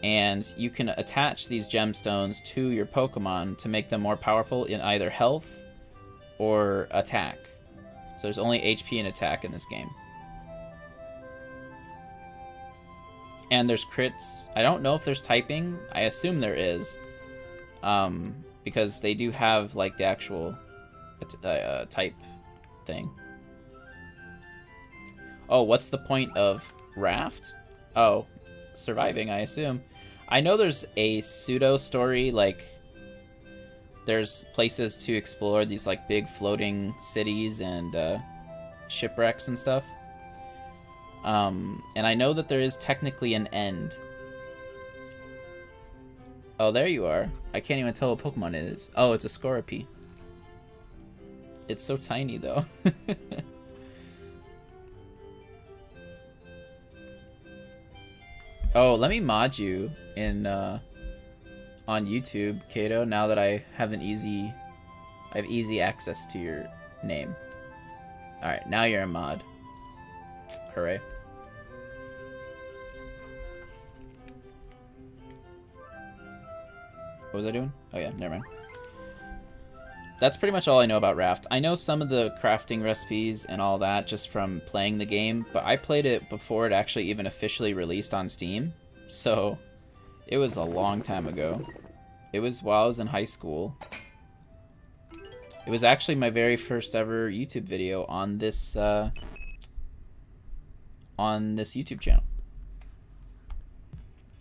And you can attach these gemstones to your Pokemon to make them more powerful in either health or attack. So there's only HP and attack in this game. And there's crits. I don't know if there's typing. I assume there is. Because they do have like the actual type thing. Oh, what's the point of Raft? Oh, surviving, I assume. I know there's a pseudo story, like there's places to explore, these like big floating cities and shipwrecks and stuff. And I know that there is technically an end. Oh, there you are. I can't even tell what Pokemon it is. Oh, it's a Scorpy. It's so tiny though. Oh, let me mod you in on YouTube, Kato, now that I have easy access to your name. Alright, now you're a mod. Hooray. What was I doing? Oh yeah, never mind. that's pretty much all I know about Raft. I know some of the crafting recipes and all that just from playing the game, but I played it before it actually even officially released on Steam, so it was a long time ago. It was while I was in high school. It was actually my very first ever YouTube video on this YouTube channel.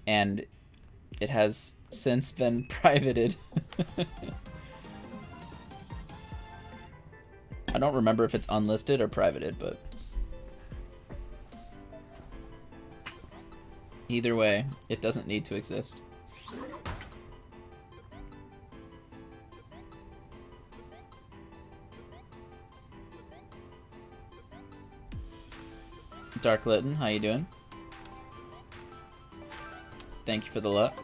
And it has since been privated. I don't remember if it's unlisted or privated, but either way, it doesn't need to exist. Dark Lytton, how you doing? Thank you for the luck.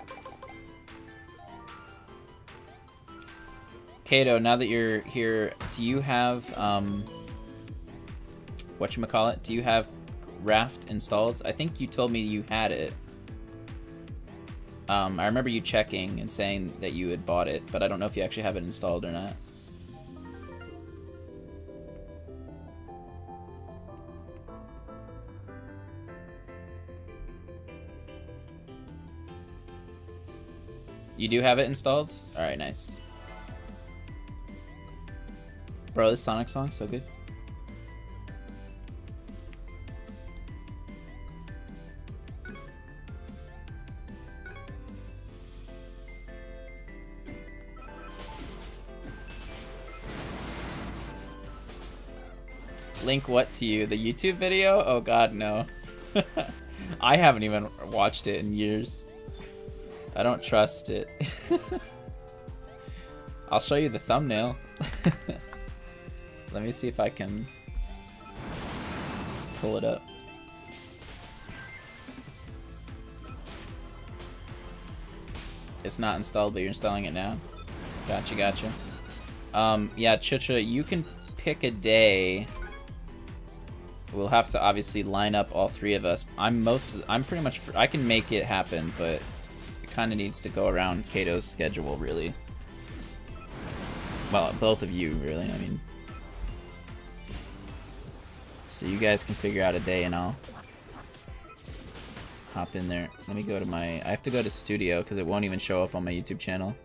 Kato, now that you're here, do you have whatchamacallit? Do you have Raft installed? I think you told me you had it. I remember you checking and saying that you had bought it, but I don't know if you actually have it installed or not. You do have it installed? Alright, nice. Bro, this Sonic song's so good. Link what to you? The YouTube video? Oh god, no. I haven't even watched it in years. I don't trust it. I'll show you the thumbnail. Let me see if I can pull it up. It's not installed, but you're installing it now. Gotcha, gotcha. Yeah, Chucha, you can pick a day. We'll have to obviously line up all three of us. I'm pretty much, I can make it happen, but it kind of needs to go around Kato's schedule, really. Well, both of you, really, I mean. So you guys can figure out a day and I'll hop in there. Let me go to my, I have to go to studio because it won't even show up on my YouTube channel.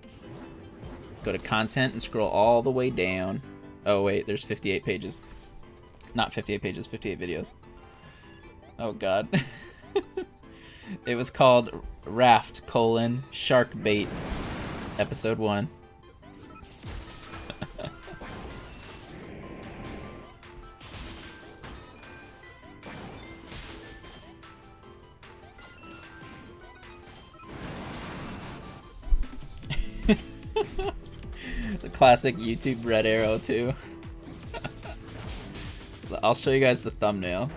Go to content and scroll all the way down. Oh wait, there's 58 pages. Not 58 pages, 58 videos. Oh god. It was called Raft: Shark Bait, episode 1. The classic YouTube red arrow too. I'll show you guys the thumbnail.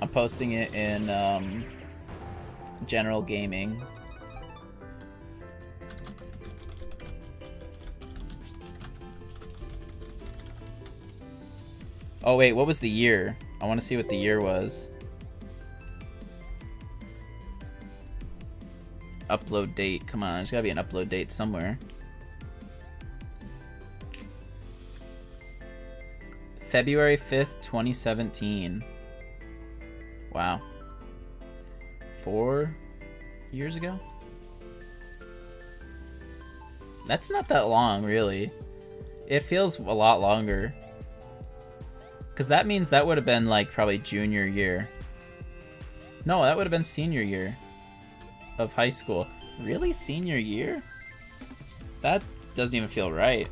I'm posting it in general gaming. Oh wait, what was the year? I want to see what the year was. Upload date. Come on, there's gotta be an upload date somewhere. February 5th, 2017. Wow. 4 years ago? That's not that long, really. It feels a lot longer. Because that means that would have been like probably junior year. No, that would have been senior year of high school. Really? Senior year? That doesn't even feel right.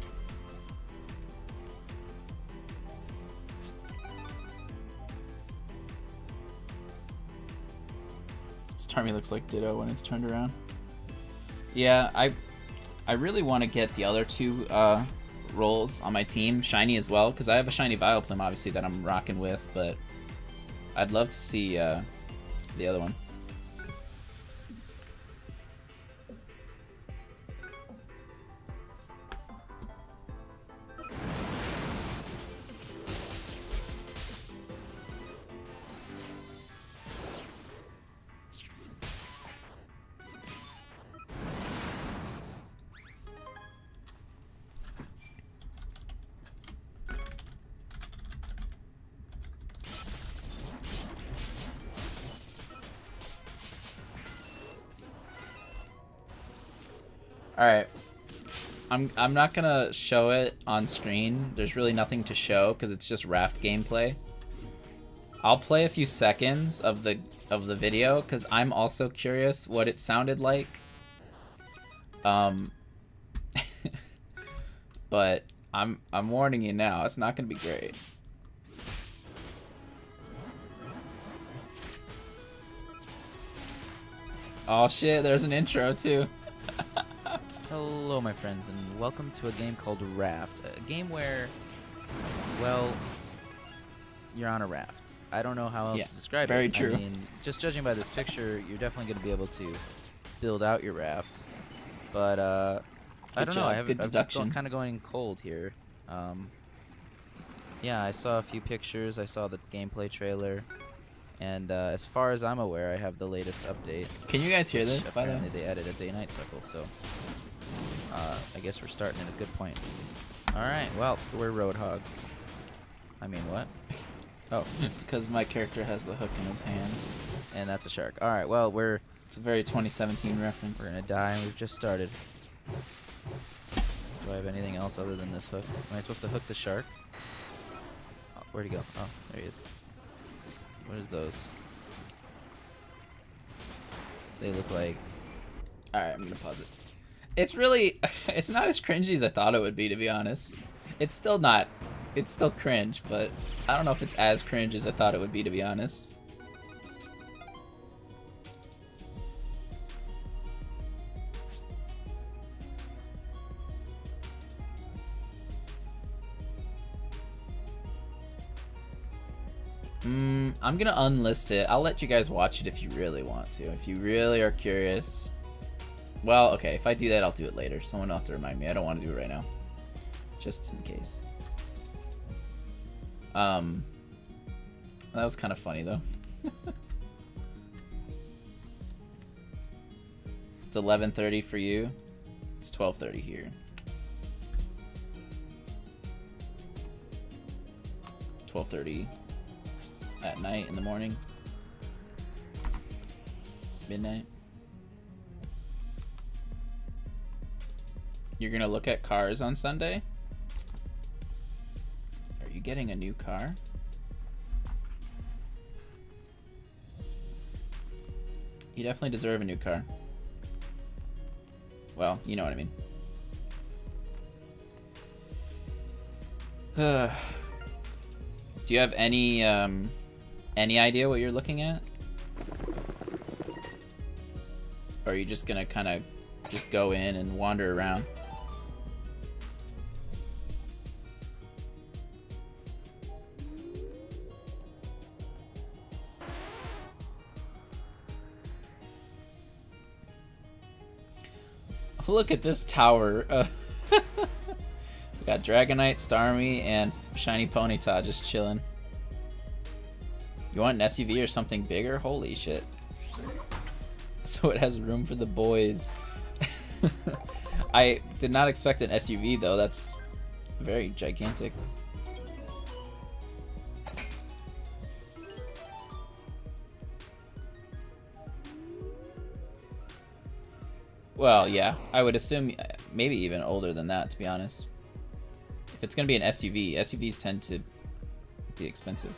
Starmie looks like Ditto when it's turned around. Yeah, I really want to get the other two roles on my team, Shiny as well, because I have a Shiny Vileplume, obviously, that I'm rocking with, but I'd love to see the other one. All right. I'm not gonna show it on screen. There's really nothing to show because it's just raft gameplay. I'll play a few seconds of the video because I'm also curious what it sounded like. But I'm warning you now, it's not gonna be great. Oh shit, there's an intro too. Hello my friends, and welcome to a game called Raft. A game where, well, you're on a raft. I don't know how else to describe it. Very true. I mean, just judging by this picture, you're definitely going to be able to build out your raft. But, I don't know, I'm kind of going cold here. Yeah, I saw a few pictures, I saw the gameplay trailer. And as far as I'm aware, I have the latest update. Can you guys hear this, by the way? Apparently they added a day-night cycle, so I guess we're starting at a good point. Alright, well, we're Roadhog. I mean, what? Oh. Because my character has the hook in his hand. And that's a shark. Alright, well, It's a very 2017 reference. We're gonna die, and we've just started. Do I have anything else other than this hook? Am I supposed to hook the shark? Oh, where'd he go? Oh, there he is. What is those? They look like... Alright, I'm gonna pause it. It's really... It's not as cringy as I thought it would be, to be honest. It's still not... It's still cringe, but I don't know if it's as cringe as I thought it would be, to be honest. I'm gonna unlist it. I'll let you guys watch it if you really want to. If you really are curious. Well, okay, if I do that, I'll do it later. Someone will have to remind me. I don't want to do it right now. Just in case. That was kind of funny, though. It's 11:30 for you. It's 12:30 here. 12:30 at night, in the morning. Midnight. You're gonna look at cars on Sunday? Are you getting a new car? You definitely deserve a new car. Well, you know what I mean. Do you have any idea what you're looking at? Or are you just gonna kind of just go in and wander around? Look at this tower. We got Dragonite, Starmie, and Shiny Ponyta just chilling. You want an SUV or something bigger? Holy shit. So it has room for the boys. I did not expect an SUV though. That's very gigantic. Well, yeah, I would assume maybe even older than that, to be honest. If it's gonna be an SUV, SUVs tend to be expensive.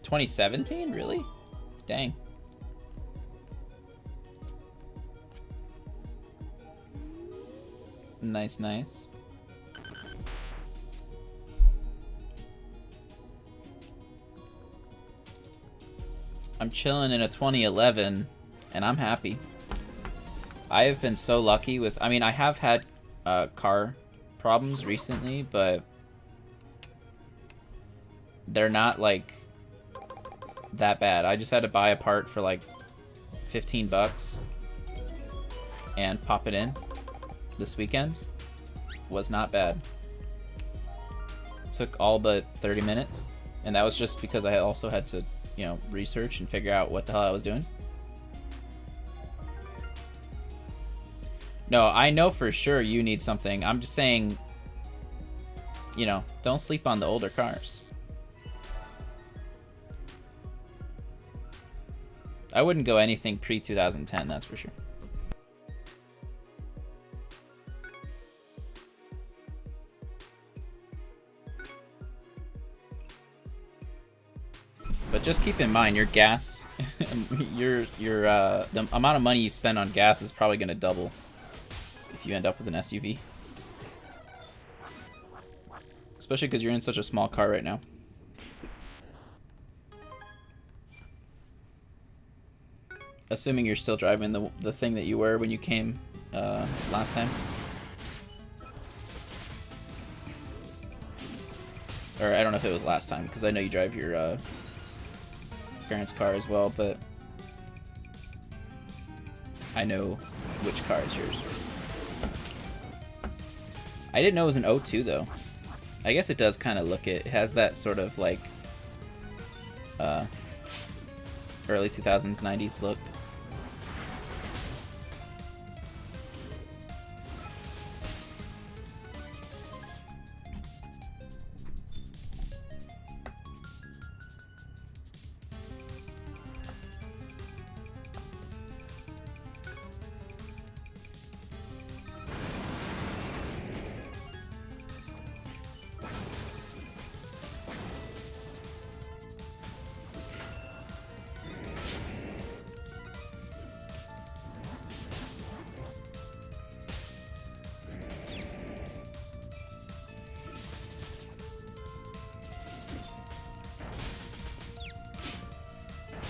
$2017? Really? Dang. Nice, nice. I'm chilling in a 2011, and I'm happy. I have been so lucky with... I mean, I have had car problems recently, but they're not, like, that bad. I just had to buy a part for, like, 15 bucks and pop it in this weekend. Was not bad. Took all but 30 minutes, and that was just because I also had to, you know, research and figure out what the hell I was doing. No, I know for sure you need something. I'm just saying, you know, don't sleep on the older cars. I wouldn't go anything pre-2010, that's for sure. But just keep in mind, your gas, the amount of money you spend on gas is probably going to double if you end up with an SUV. Especially because you're in such a small car right now. Assuming you're still driving the thing that you were when you came last time. Or I don't know if it was last time, because I know you drive your parents' car as well, but I know which car is yours. I didn't know it was an 02 though. I guess it does kind of look it. It has that sort of like early 2000s, 90s look.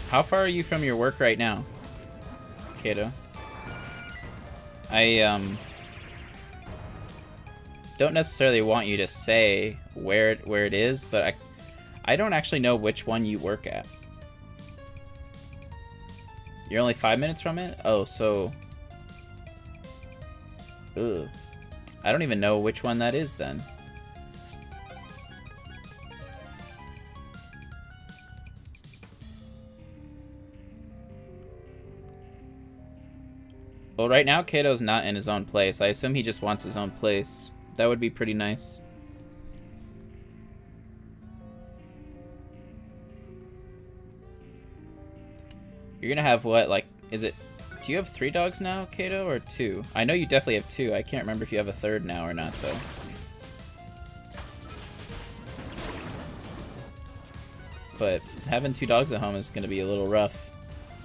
How far are you from your work right now, Kato? I don't necessarily want you to say where it is, but I don't actually know which one you work at. You're only 5 minutes from it? Oh, so... Ugh. I don't even know which one that is then. Well, right now, Kato's not in his own place. I assume he just wants his own place. That would be pretty nice. You're gonna have what, like, is it... Do you have 3 dogs now, Kato, or 2? I know you definitely have 2. I can't remember if you have a 3rd now or not, though. But having 2 dogs at home is gonna be a little rough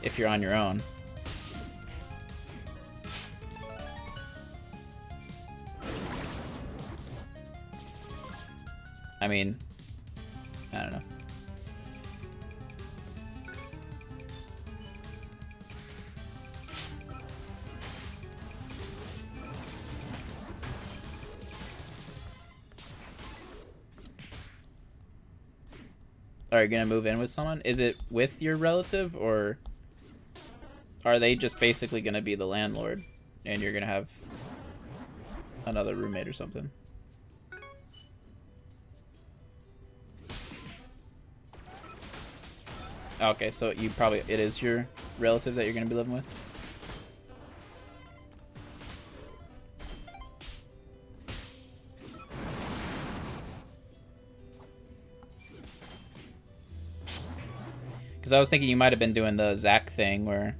if you're on your own. I mean, I don't know. Are you gonna move in with someone? Is it with your relative, or are they just basically gonna be the landlord and you're gonna have another roommate or something? Okay, so it is your relative that you're gonna be living with? Because I was thinking you might have been doing the Zach thing where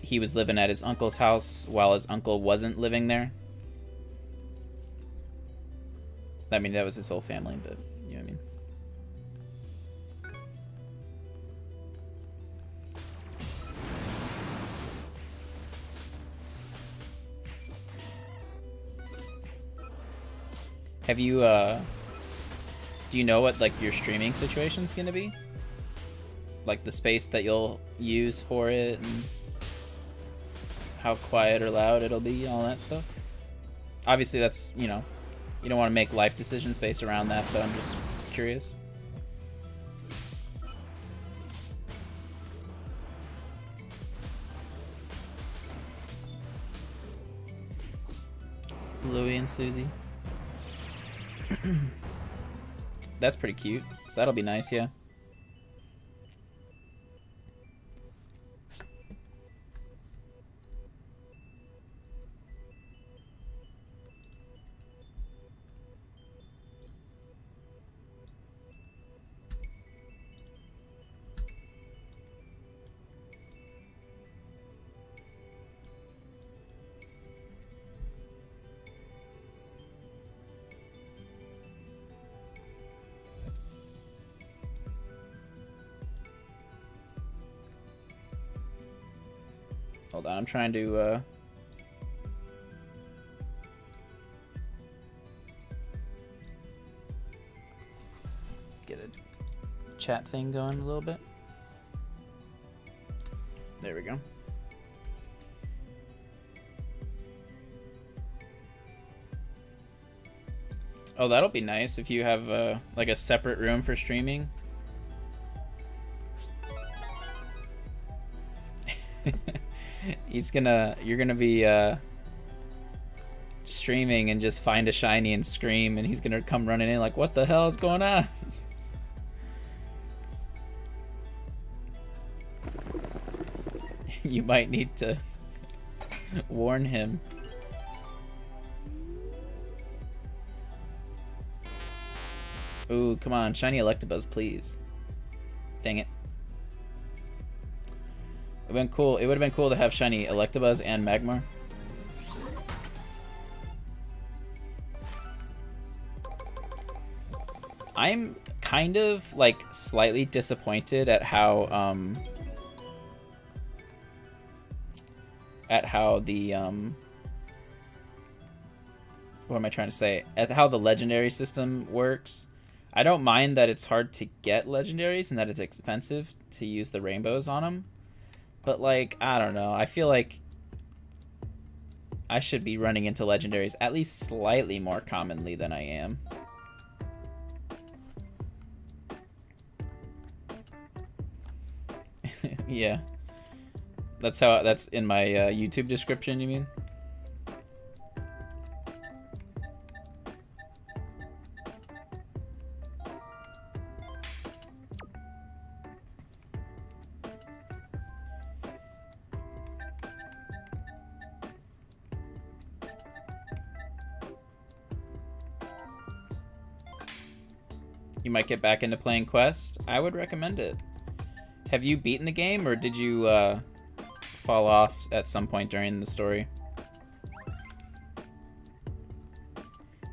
he was living at his uncle's house while his uncle wasn't living there. I mean, that was his whole family, but you know what I mean. Have you, do you know what, like, your streaming situation's gonna be? Like, the space that you'll use for it, and how quiet or loud it'll be, all that stuff? Obviously, that's, you know, you don't want to make life decisions based around that, but I'm just curious. Louie and Susie. That's pretty cute. So that'll be nice, yeah. Hold on, I'm trying to get a chat thing going a little bit. There we go. Oh, that'll be nice if you have like a separate room for streaming. You're gonna be streaming and just find a shiny and scream, and he's gonna come running in like, what the hell is going on? You might need to warn him. Ooh, come on, shiny Electabuzz, please. Dang it. It would have been cool. It would have been cool to have shiny Electabuzz and Magmar. I'm kind of like slightly disappointed at how the what am I trying to say? At how the legendary system works. I don't mind that it's hard to get legendaries and that it's expensive to use the rainbows on them. But, like, I don't know. I feel like I should be running into legendaries at least slightly more commonly than I am. Yeah. That's in my YouTube description, you mean? You might get back into playing Quest. I would recommend it. Have you beaten the game, or did you fall off at some point during the story?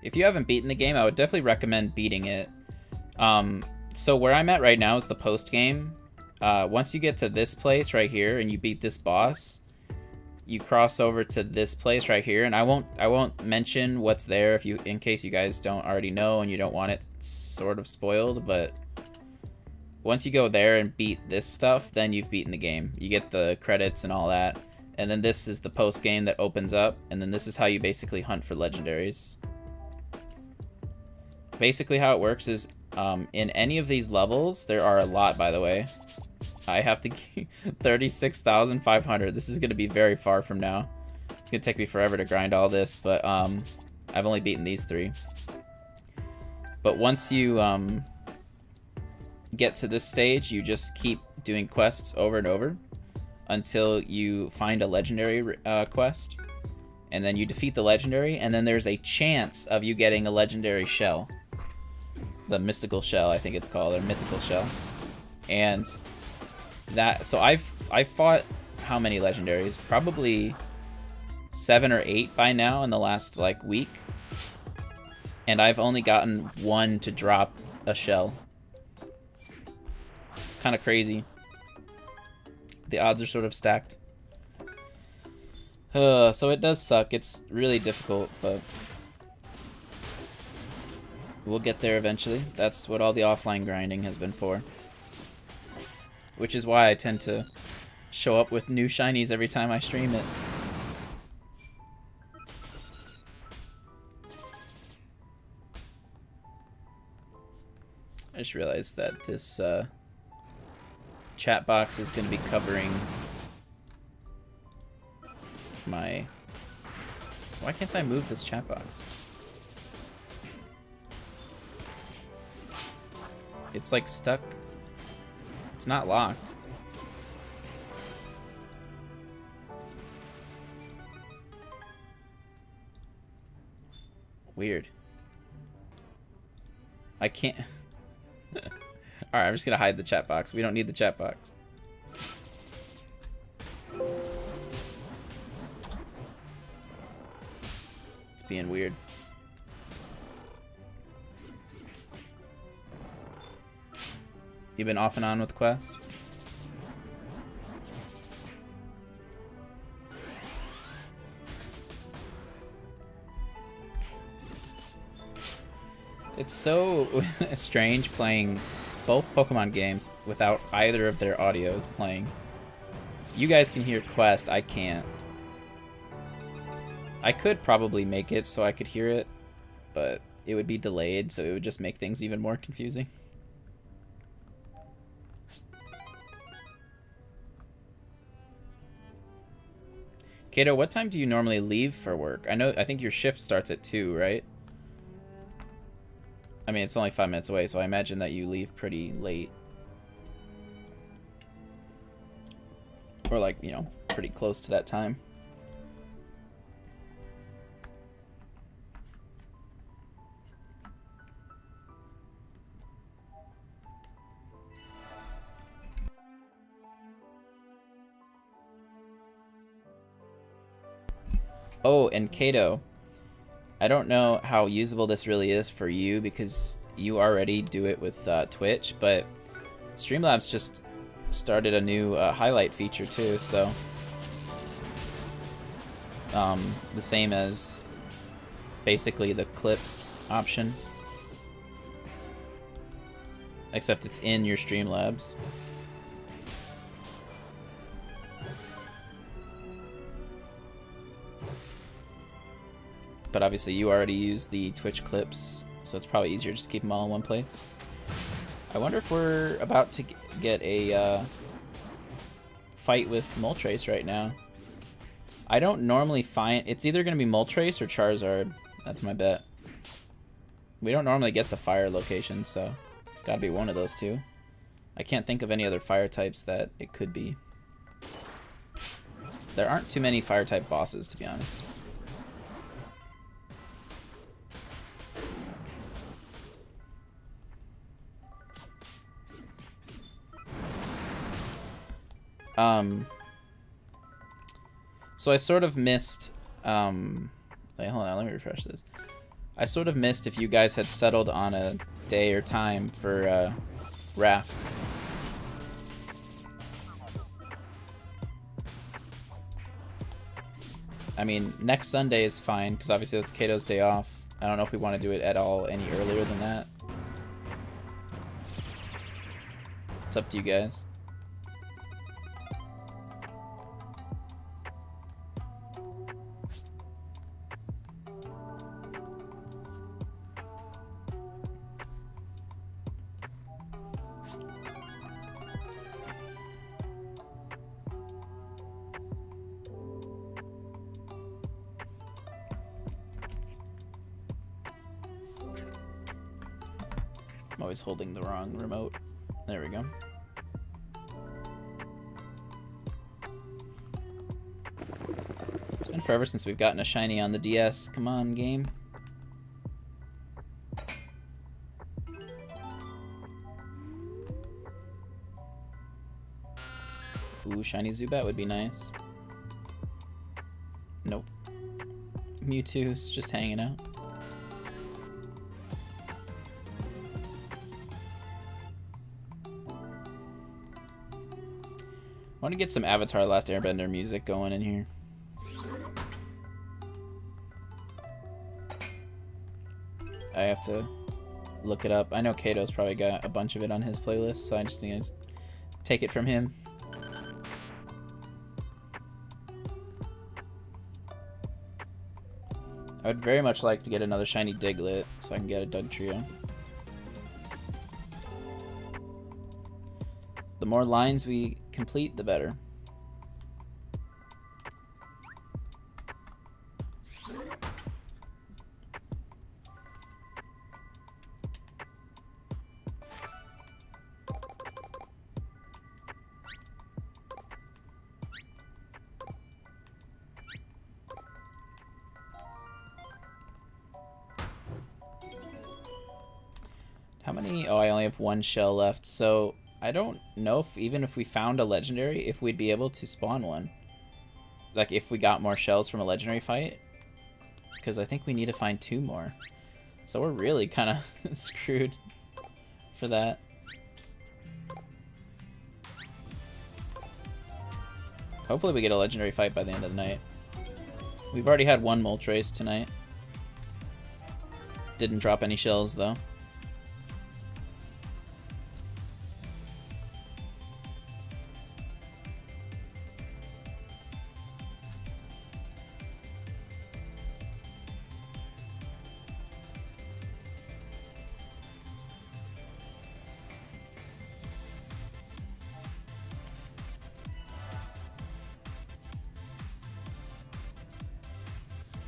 If you haven't beaten the game, I would definitely recommend beating it. So where I'm at right now is the post game. Once you get to this place right here and you beat this boss, you cross over to this place right here, and I won't mention what's there in case you guys don't already know and you don't want it sort of spoiled, but once you go there and beat this stuff, then you've beaten the game. You get the credits and all that, and then this is the post game that opens up, and then this is how you basically hunt for legendaries. Basically how it works is in any of these levels, there are a lot, by the way. I have to 36,500. This is going to be very far from now. It's going to take me forever to grind all this, but I've only beaten these 3. But once you get to this stage, you just keep doing quests over and over until you find a legendary quest, and then you defeat the legendary, and then there's a chance of you getting a legendary shell. The mystical shell, I think it's called, or mythical shell. And so I've fought how many legendaries? Probably 7 or 8 by now in the last like week, and I've only gotten 1 to drop a shell. It's kind of crazy. The odds are sort of stacked. So it does suck. It's really difficult, but we'll get there eventually. That's what all the offline grinding has been for. Which is why I tend to show up with new shinies every time I stream it. I just realized that this chat box is going to be covering my... Why can't I move this chat box? It's like stuck. It's not locked. Weird. I can't... Alright, I'm just gonna hide the chat box. We don't need the chat box. It's being weird. You been off and on with Quest? It's so strange playing both Pokemon games without either of their audios playing. You guys can hear Quest, I can't. I could probably make it so I could hear it, but it would be delayed, so it would just make things even more confusing. Kato, what time do you normally leave for work? I think your shift starts at 2, right? I mean, it's only 5 minutes away, so I imagine that you leave pretty late. Or like, you know, pretty close to that time. Oh, and Kato, I don't know how usable this really is for you because you already do it with Twitch, but Streamlabs just started a new highlight feature too, so the same as basically the clips option, except it's in your Streamlabs. But obviously you already use the Twitch clips, so it's probably easier just to keep them all in one place. I wonder if we're about to get a fight with Moltres right now. I don't normally find... It's either going to be Moltres or Charizard. That's my bet. We don't normally get the fire locations, so it's got to be one of those two. I can't think of any other fire types that it could be. There aren't too many fire type bosses, to be honest. So I sort of missed, wait, hold on, let me refresh this. I sort of missed if you guys had settled on a day or time for, Raft. I mean, next Sunday is fine, because obviously that's Kato's day off. I don't know if we want to do it at all any earlier than that. It's up to you guys. I'm always holding the wrong remote. There we go. It's been forever since we've gotten a shiny on the DS. Come on, game. Ooh, shiny Zubat would be nice. Nope. Mewtwo's just hanging out. I want to get some Avatar Last Airbender music going in here. I have to look it up. I know Kato's probably got a bunch of it on his playlist, so I just need to take it from him. I would very much like to get another shiny Diglett so I can get a Dugtrio. The more lines we complete, the better. How many? Oh, I only have one shell left, so I don't know if even if we found a legendary, if we'd be able to spawn one. Like if we got more shells from a legendary fight. Because I think we need to find 2 more. So we're really kind of screwed for that. Hopefully we get a legendary fight by the end of the night. We've already had one Moltres tonight. Didn't drop any shells though.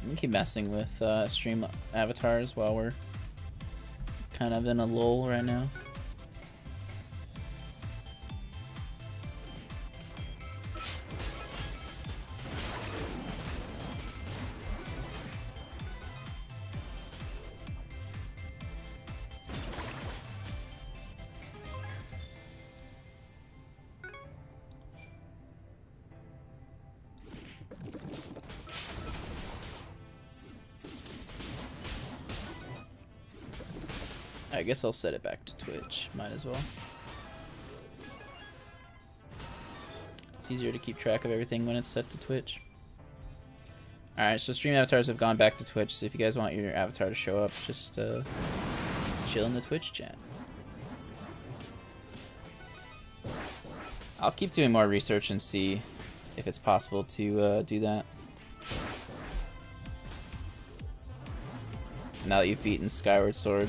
We can keep messing with stream avatars while we're kind of in a lull right now. I guess I'll set it back to Twitch. Might as well. It's easier to keep track of everything when it's set to Twitch. Alright, so stream avatars have gone back to Twitch, so if you guys want your avatar to show up, just chill in the Twitch chat. I'll keep doing more research and see if it's possible to do that. Now that you've beaten Skyward Sword,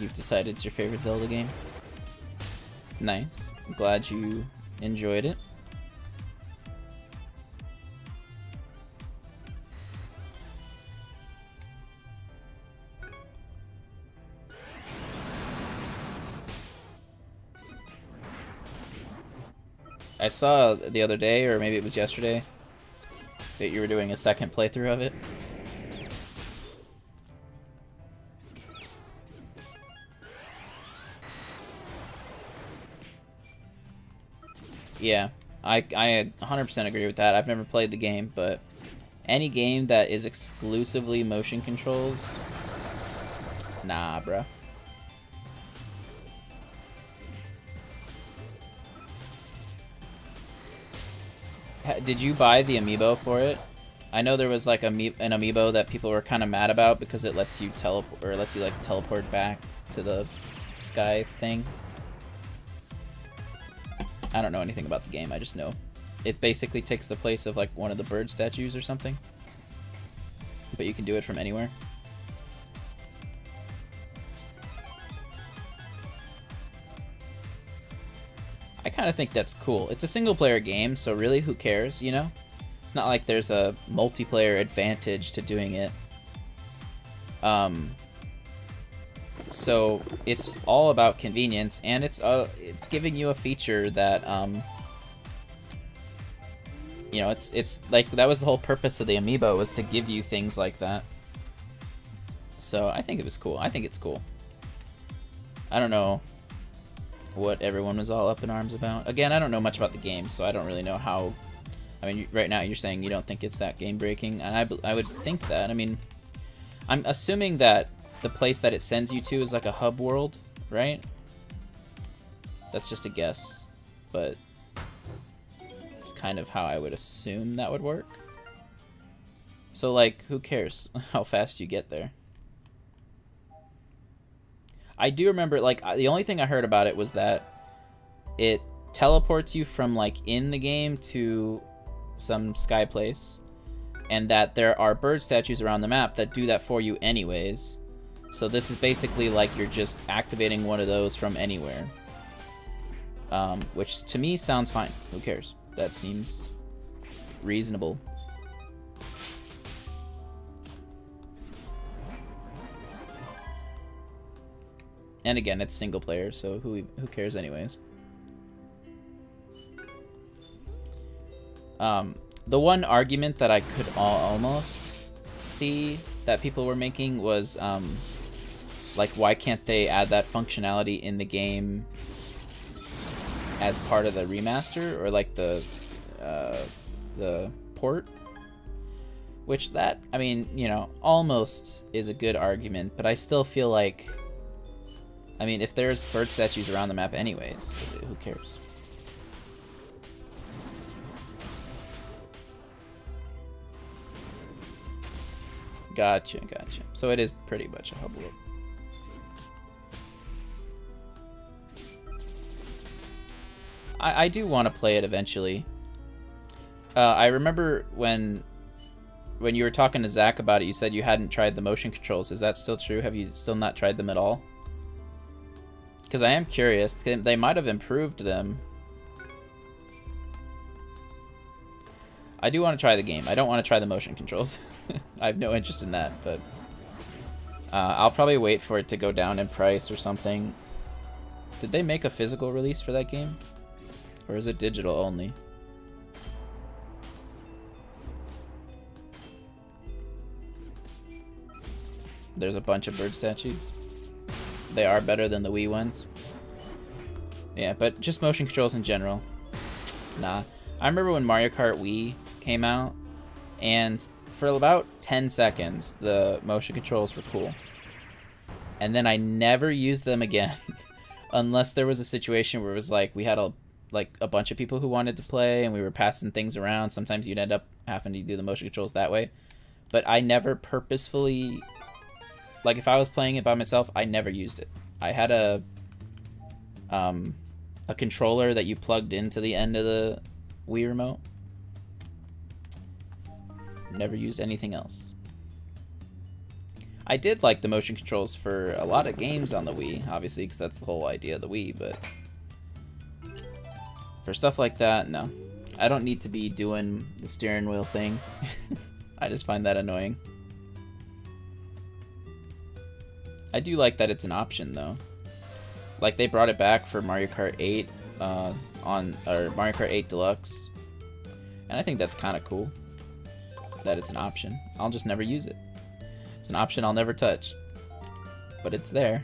you've decided it's your favorite Zelda game. Nice. I'm glad you enjoyed it. I saw the other day, or maybe it was yesterday, that you were doing a second playthrough of it. Yeah, I 100% agree with that. I've never played the game, but any game that is exclusively motion controls, nah, bruh. Did you buy the amiibo for it? I know there was like an amiibo that people were kind of mad about because it lets you teleport back to the sky thing. I don't know anything about the game. I just know it basically takes the place of like one of the bird statues or something. But you can do it from anywhere. I kind of think that's cool. It's a single player game, so really who cares, you know? It's not like there's a multiplayer advantage to doing it. So it's all about convenience, and it's giving you a feature that you know, it's like that was the whole purpose of the amiibo, was to give you things like that. So I think it was cool. I think it's cool. I don't know what everyone was all up in arms about. Again, I don't know much about the game, so I don't really know how. I mean, right now you're saying you don't think it's that game breaking, and I would think that. I mean, I'm assuming that the place that it sends you to is like a hub world, right? That's just a guess, but it's kind of how I would assume that would work. So like, who cares how fast you get there? I do remember, like, the only thing I heard about it was that it teleports you from like in the game to some sky place, and that there are bird statues around the map that do that for you anyways. So this is basically like you're just activating one of those from anywhere. Which to me sounds fine. Who cares? That seems reasonable. And again, it's single player, so who cares anyways? The one argument that I could almost see that people were making was like, why can't they add that functionality in the game as part of the remaster, or like the port? Which that, I mean, you know, almost is a good argument, but I still feel like, I mean, if there's bird statues around the map anyways, who cares? Gotcha. So it is pretty much a hub world. I do want to play it eventually. I remember when you were talking to Zach about it, you said you hadn't tried the motion controls. Is that still true? Have you still not tried them at all? Because I am curious. They might have improved them. I do want to try the game. I don't want to try the motion controls. I have no interest in that, but I'll probably wait for it to go down in price or something. Did they make a physical release for that game? Or is it digital only? There's a bunch of bird statues. They are better than the Wii ones. Yeah, but just motion controls in general. Nah. I remember when Mario Kart Wii came out, and for about 10 seconds, the motion controls were cool. And then I never used them again. Unless there was a situation where it was like we had a bunch of people who wanted to play and we were passing things around. Sometimes you'd end up having to do the motion controls that way. But I never purposefully... Like, if I was playing it by myself, I never used it. I had a controller that you plugged into the end of the Wii remote. Never used anything else. I did like the motion controls for a lot of games on the Wii, obviously, because that's the whole idea of the Wii, but for stuff like that, no. I don't need to be doing the steering wheel thing. I just find that annoying. I do like that it's an option, though. Like, they brought it back for Mario Kart 8 or Mario Kart 8 Deluxe, and I think that's kind of cool that it's an option. I'll just never use it. It's an option I'll never touch, but it's there.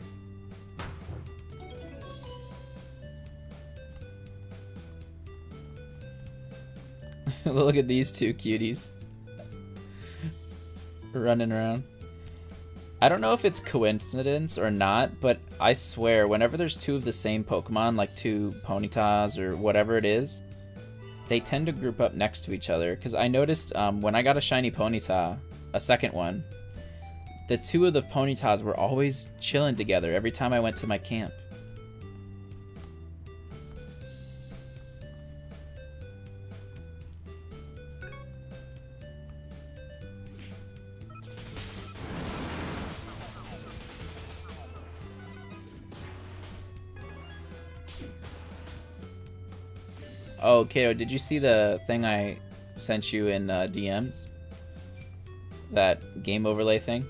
Look at these two cuties running around. I don't know if it's coincidence or not, but I swear whenever there's two of the same Pokemon, like two Ponytas or whatever it is, they tend to group up next to each other. Because I noticed when I got a shiny Ponyta, a second one, the two of the Ponytas were always chilling together every time I went to my camp. Oh, Kato, did you see the thing I sent you in DMs? That game overlay thing?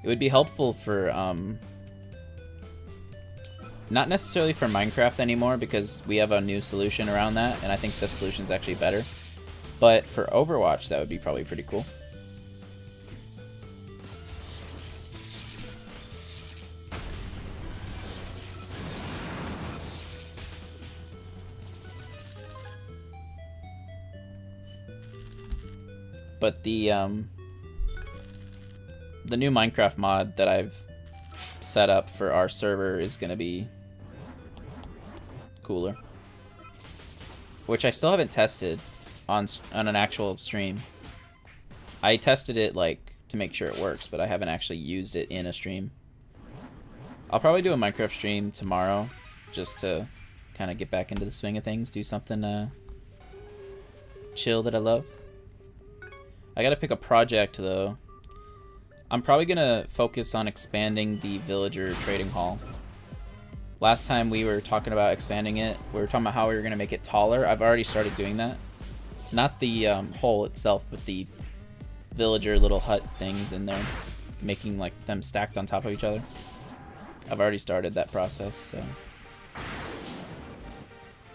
It would be helpful for, not necessarily for Minecraft anymore, because we have a new solution around that, and I think the solution's actually better. But for Overwatch, that would be probably pretty cool. But the new Minecraft mod that I've set up for our server is going to be cooler. Which I still haven't tested on an actual stream. I tested it like to make sure it works, but I haven't actually used it in a stream. I'll probably do a Minecraft stream tomorrow just to kind of get back into the swing of things, do something chill that I love. I gotta pick a project though. I'm probably gonna focus on expanding the villager trading hall. Last time we were talking about expanding it, we were talking about how we were gonna make it taller. I've already started doing that. Not the hole itself, but the villager little hut things in there, making like them stacked on top of each other. I've already started that process, so.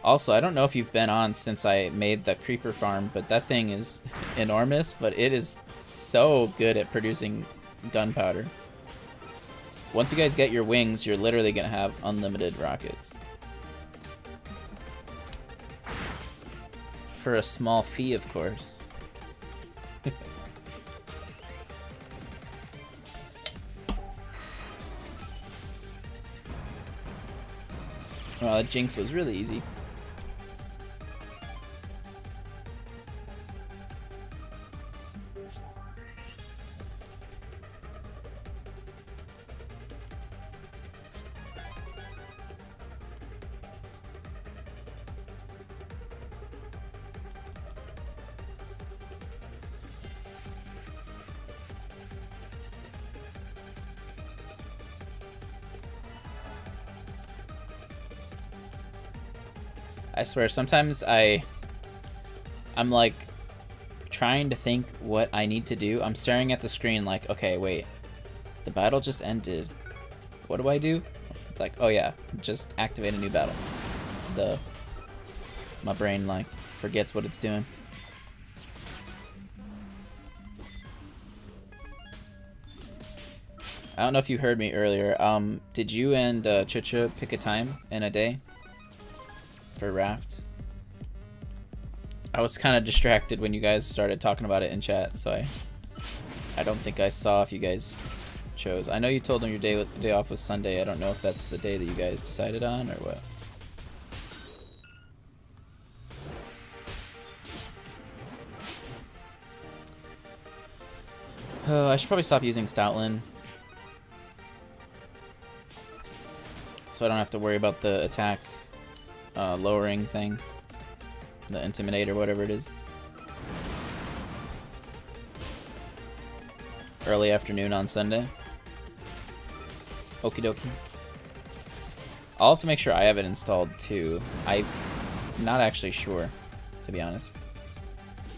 Also, I don't know if you've been on since I made the creeper farm, but that thing is enormous, but it is so good at producing gunpowder. Once you guys get your wings, you're literally going to have unlimited rockets. For a small fee, of course. Well, that Jinx was really easy. I swear, sometimes I I'm like trying to think what I need to do. I'm staring at the screen like, okay, wait. The battle just ended. What do I do? It's like, oh yeah, just activate a new battle. My brain like forgets what it's doing. I don't know if you heard me earlier. Did you and Chicha pick a time in a day for Raft? I was kind of distracted when you guys started talking about it in chat, so I don't think I saw if you guys chose. I know you told them your day off was Sunday. I don't know if that's the day that you guys decided on or what. Oh, I should probably stop using Stoutland, so I don't have to worry about the attack lowering thing. The Intimidate or whatever it is. Early afternoon on Sunday. Okie dokie. I'll have to make sure I have it installed too. I'm not actually sure, to be honest.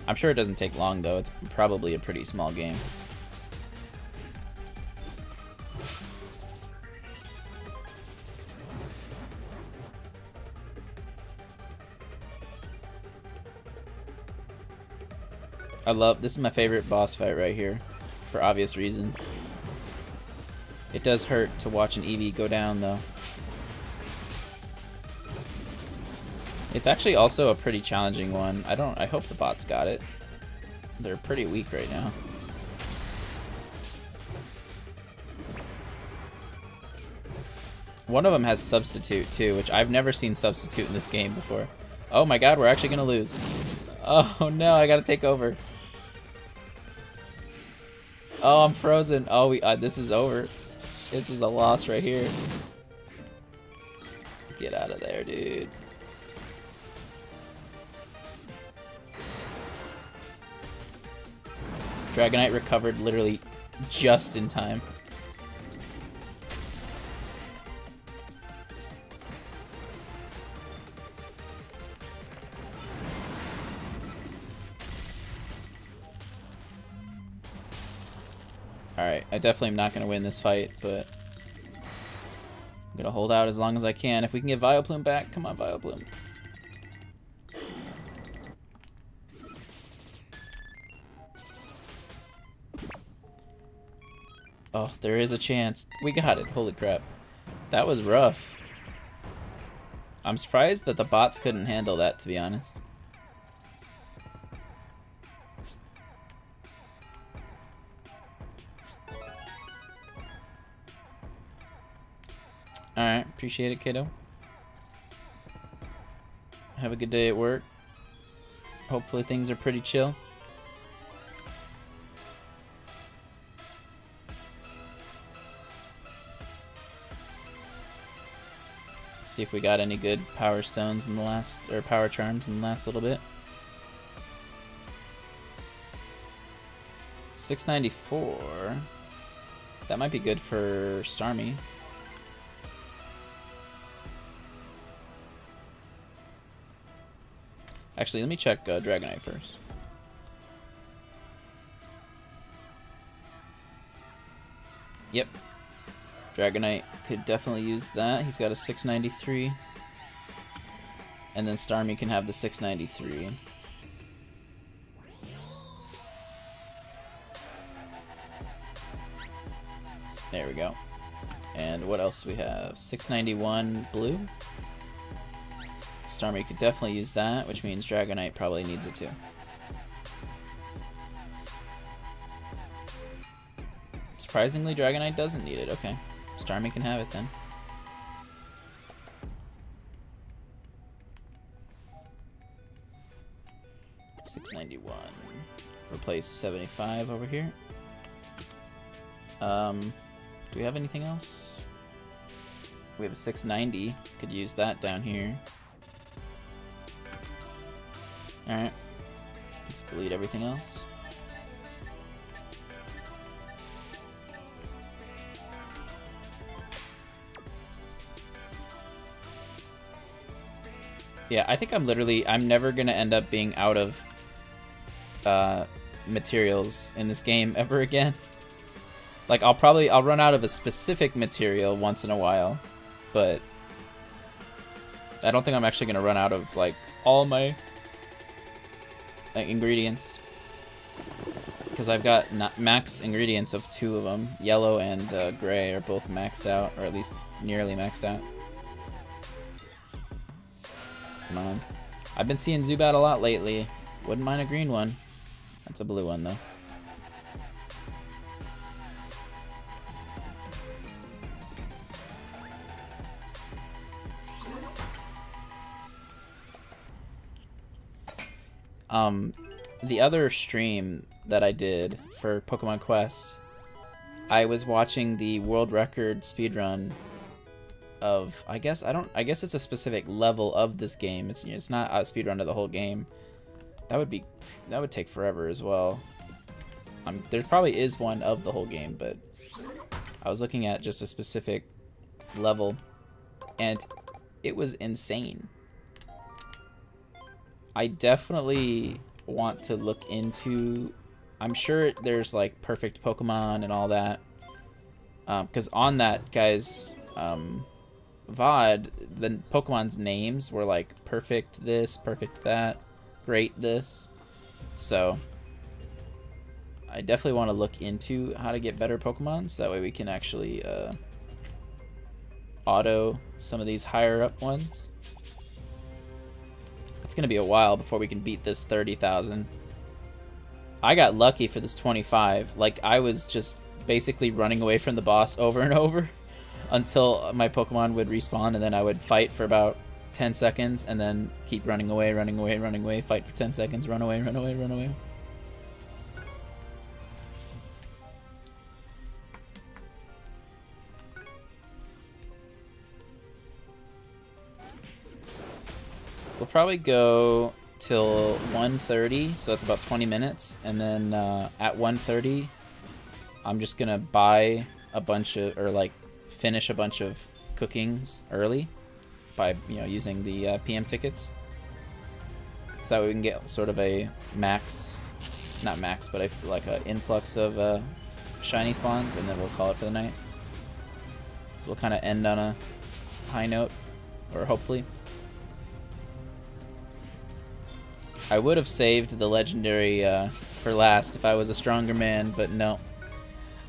I'm sure it doesn't take long though. It's probably a pretty small game. This is my favorite boss fight right here, for obvious reasons. It does hurt to watch an Eevee go down though. It's actually also a pretty challenging one. I hope the bots got it. They're pretty weak right now. One of them has Substitute too, which I've never seen Substitute in this game before. Oh my god, we're actually gonna lose. Oh no, I gotta take over. Oh, I'm frozen. Oh, this is over. This is a loss right here. Get out of there, dude. Dragonite recovered literally just in time. Alright, I definitely am not going to win this fight, but I'm going to hold out as long as I can. If we can get Vileplume back, come on, Vileplume. Oh, there is a chance. We got it. Holy crap. That was rough. I'm surprised that the bots couldn't handle that, to be honest. Alright, appreciate it, kiddo. Have a good day at work. Hopefully things are pretty chill. Let's see if we got any good power stones in the last, or power charms in the last little bit. 694. That might be good for Starmie. Actually, let me check Dragonite first. Yep. Dragonite could definitely use that. He's got a 693. And then Starmie can have the 693. There we go. And what else do we have? 691 blue. Starmie could definitely use that, which means Dragonite probably needs it too. Surprisingly, Dragonite doesn't need it. Okay. Starmie can have it then. $691. Replace 75 over here. Do we have anything else? We have a 690. Could use that down here. Alright. Let's delete everything else. Yeah, I think I'm never gonna end up being out of materials in this game ever again. Like, I'll run out of a specific material once in a while, but I don't think I'm actually gonna run out of like all my ingredients, because I've got max ingredients of 2 of them. Yellow and gray are both maxed out, or at least nearly maxed out. Come on. I've been seeing Zubat a lot lately. Wouldn't mind a green one. That's a blue one, though. The other stream that I did for Pokemon Quest, I was watching the world record speedrun of, I guess it's a specific level of this game. It's not a speedrun of the whole game. That would take forever as well. There probably is one of the whole game, but I was looking at just a specific level, and it was insane. I definitely want to look into, I'm sure there's like perfect Pokemon and all that, because on that guy's VOD, the Pokemon's names were like perfect this, perfect that, great this. So I definitely want to look into how to get better Pokemon, so that way we can actually auto some of these higher up ones. It's gonna be a while before we can beat this 30,000. I got lucky for this 25. Like, I was just basically running away from the boss over and over until my Pokemon would respawn, and then I would fight for about 10 seconds and then keep running away, fight for 10 seconds, run away, run away, run away. We'll probably go till 1:30, so that's about 20 minutes, and then at 1:30, I'm just gonna buy a bunch of, or like finish a bunch of cookings early by, you know, using the PM tickets, so that we can get sort of a max, not max, but like an influx of shiny spawns, and then we'll call it for the night. So we'll kind of end on a high note, or hopefully. I would have saved the legendary for last if I was a stronger man, but no.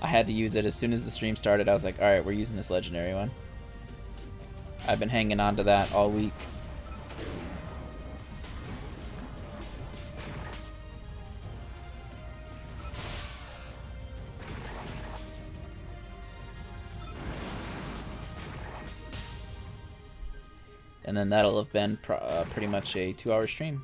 I had to use it as soon as the stream started. I was like, alright, we're using this legendary one. I've been hanging on to that all week. And then that'll have been pretty much a 2-hour stream.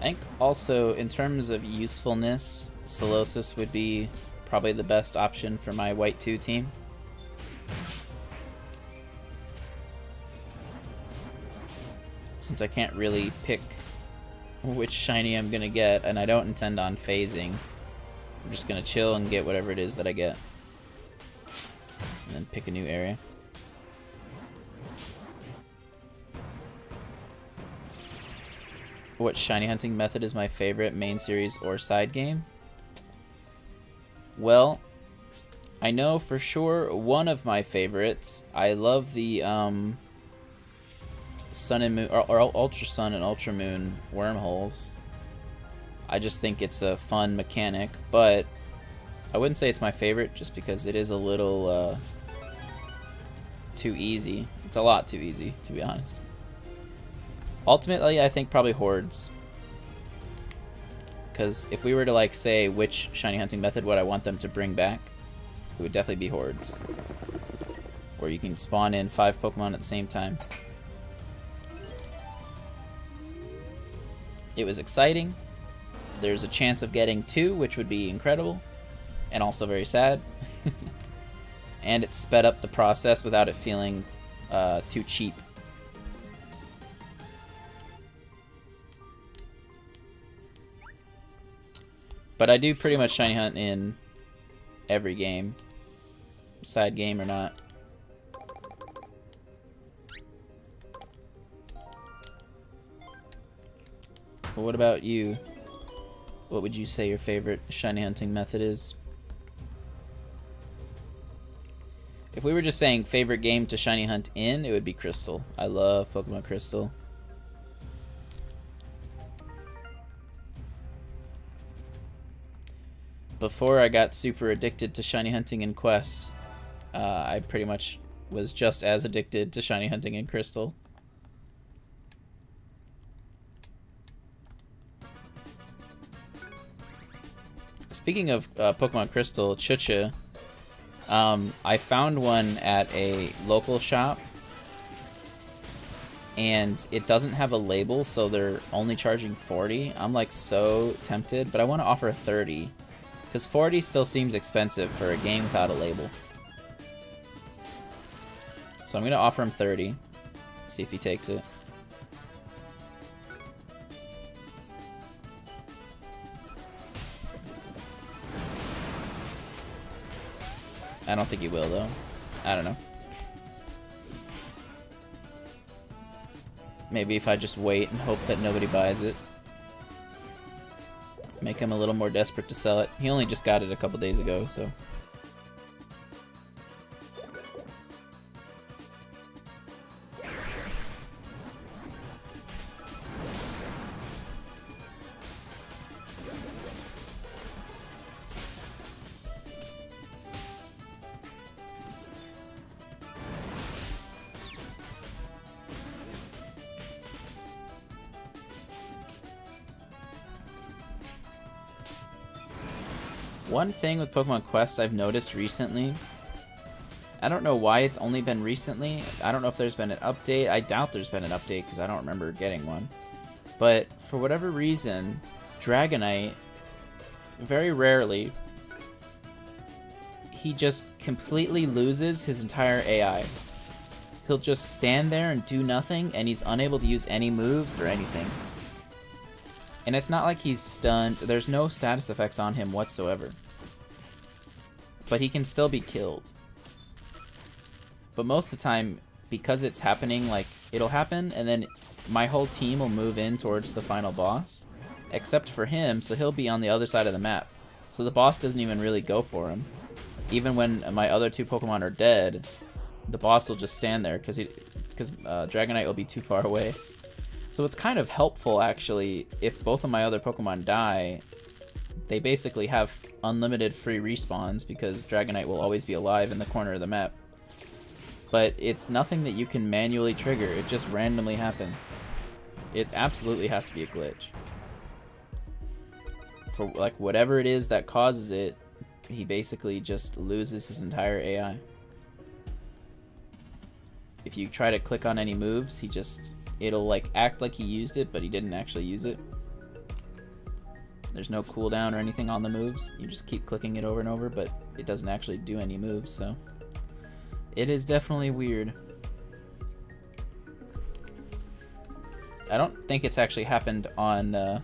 I think also, in terms of usefulness, Solosis would be probably the best option for my White2 team. Since I can't really pick which shiny I'm gonna get, and I don't intend on phasing, I'm just gonna chill and get whatever it is that I get. And then pick a new area. What shiny hunting method is my favorite, main series or side game? Well, I know for sure one of my favorites. I love the Sun and Moon, or Ultra Sun and Ultra Moon wormholes. I just think it's a fun mechanic, but I wouldn't say it's my favorite just because it is a little too easy. It's a lot too easy, to be honest. Ultimately, I think probably Hordes. Because if we were to, like, say which shiny hunting method would I want them to bring back, it would definitely be Hordes. Where you can spawn in 5 Pokemon at the same time. It was exciting, there's a chance of getting 2, which would be incredible, and also very sad. And it sped up the process without it feeling too cheap. But I do pretty much shiny hunt in every game, side game or not. But what about you? What would you say your favorite shiny hunting method is? If we were just saying favorite game to shiny hunt in, it would be Crystal. I love Pokemon Crystal. Before I got super addicted to shiny hunting in Quest, I pretty much was just as addicted to shiny hunting in Crystal. Speaking of Pokemon Crystal, Chucha, I found one at a local shop, and it doesn't have a label, so they're only charging 40. I'm like so tempted, but I want to offer 30, because 40 still seems expensive for a game without a label. So I'm going to offer him 30, see if he takes it. I don't think he will, though. I don't know. Maybe if I just wait and hope that nobody buys it. Make him a little more desperate to sell it. He only just got it a couple days ago, so... One thing with Pokemon Quest I've noticed recently, I don't know why it's only been recently, I don't know if there's been an update, I doubt there's been an update because I don't remember getting one, but for whatever reason, Dragonite, very rarely, he just completely loses his entire AI. He'll just stand there and do nothing, and he's unable to use any moves or anything. And it's not like he's stunned. There's no status effects on him whatsoever. But he can still be killed. But most of the time, because it's happening, like, it'll happen, and then my whole team will move in towards the final boss. Except for him, so he'll be on the other side of the map. So the boss doesn't even really go for him. Even when my other 2 Pokemon are dead, the boss will just stand there, because Dragonite will be too far away. So it's kind of helpful, actually, if both of my other Pokemon die, they basically have unlimited free respawns because Dragonite will always be alive in the corner of the map. But it's nothing that you can manually trigger, it just randomly happens. It absolutely has to be a glitch. For like whatever it is that causes it, he basically just loses his entire AI. If you try to click on any moves, it'll like act like he used it, but he didn't actually use it. There's no cooldown or anything on the moves. You just keep clicking it over and over, but it doesn't actually do any moves, so it is definitely weird. I don't think it's actually happened on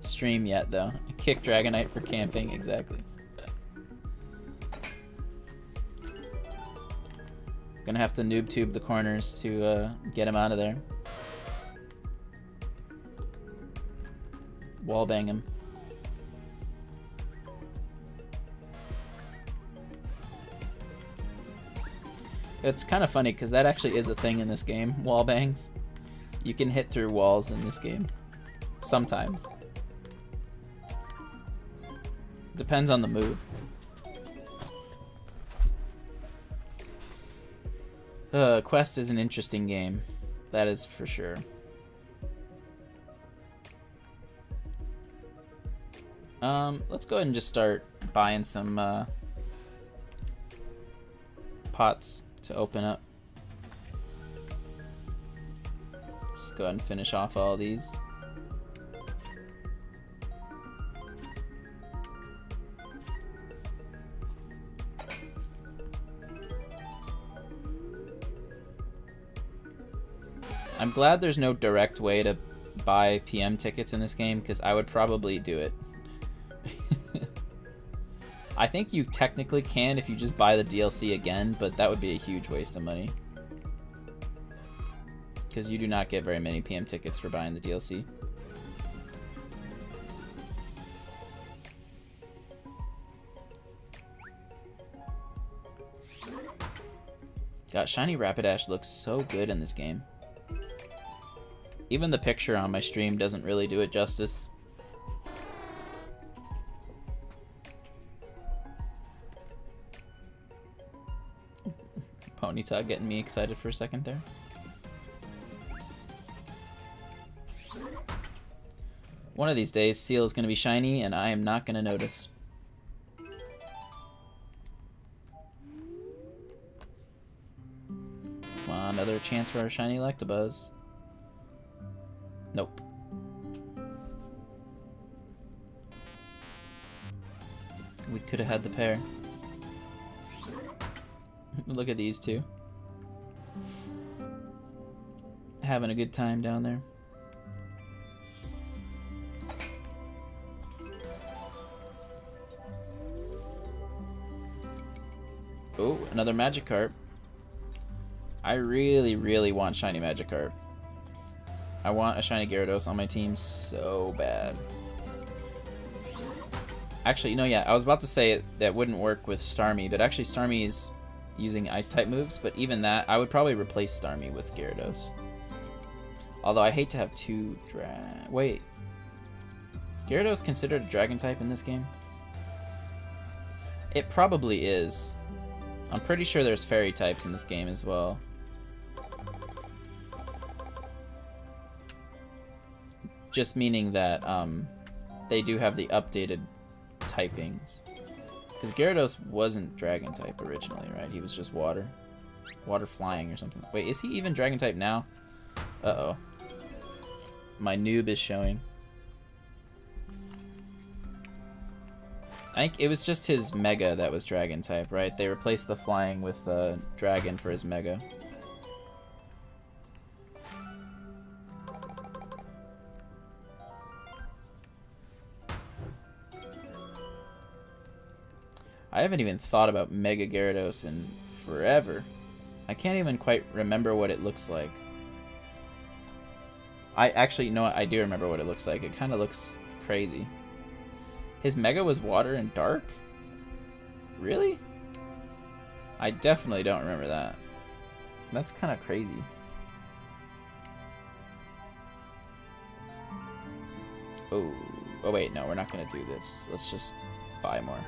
stream yet, though. Kick Dragonite for camping, exactly. Gonna have to noob tube the corners to get him out of there. Wallbang him. It's kind of funny because that actually is a thing in this game, wallbangs. You can hit through walls in this game. Sometimes. Depends on the move. Quest is an interesting game. That is for sure. Let's go ahead and just start buying some pots to open up. Let's go ahead and finish off all these. I'm glad there's no direct way to buy PM tickets in this game, because I would probably do it. I think you technically can if you just buy the DLC again, but that would be a huge waste of money. Because you do not get very many PM tickets for buying the DLC. God, Shiny Rapidash looks so good in this game. Even the picture on my stream doesn't really do it justice. Ponyta getting me excited for a second there. One of these days, Seal is going to be shiny, and I am not going to notice. Come on, another chance for our shiny Electabuzz. Nope. We could have had the pair. Look at these two. Having a good time down there. Oh, another Magikarp. I really, really want shiny Magikarp. I want a shiny Gyarados on my team so bad. Actually, you know, yeah, I was about to say that wouldn't work with Starmie, but actually Starmie is using Ice-type moves, but even that, I would probably replace Starmie with Gyarados. Although I hate to have two Wait. Is Gyarados considered a Dragon-type in this game? It probably is. I'm pretty sure there's Fairy types in this game as well. Just meaning that they do have the updated typings. Because Gyarados wasn't Dragon type originally, right? He was just water. Water flying or something. Wait, is he even Dragon type now? Uh-oh. My noob is showing. I think it was just his Mega that was Dragon type, right? They replaced the flying with Dragon for his Mega. I haven't even thought about Mega Gyarados in forever. I can't even quite remember what it looks like. I actually, you know what? I do remember what it looks like. It kind of looks crazy. His Mega was water and dark? Really? I definitely don't remember that. That's kind of crazy. Oh, wait, no, we're not going to do this. Let's just buy more.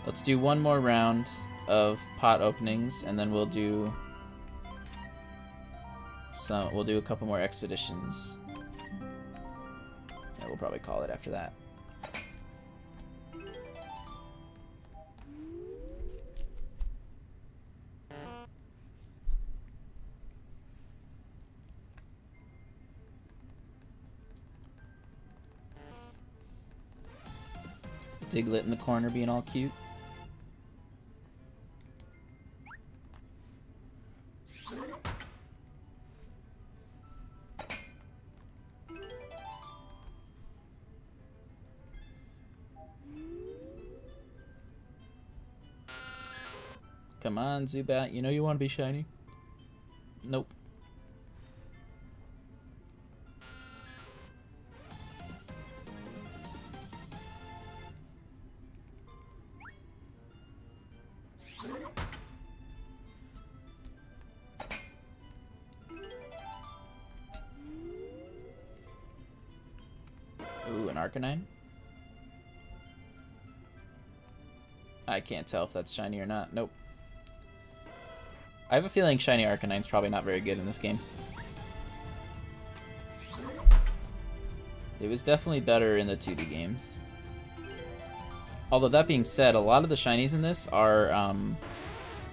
Let's do one more round of pot openings, and then we'll do a couple more expeditions. And we'll probably call it after that. Diglett in the corner being all cute. Come on, Zubat. You know you want to be shiny? Nope. Ooh, an Arcanine? I can't tell if that's shiny or not. Nope. I have a feeling shiny Arcanine's probably not very good in this game. It was definitely better in the 2D games. Although that being said, a lot of the shinies in this are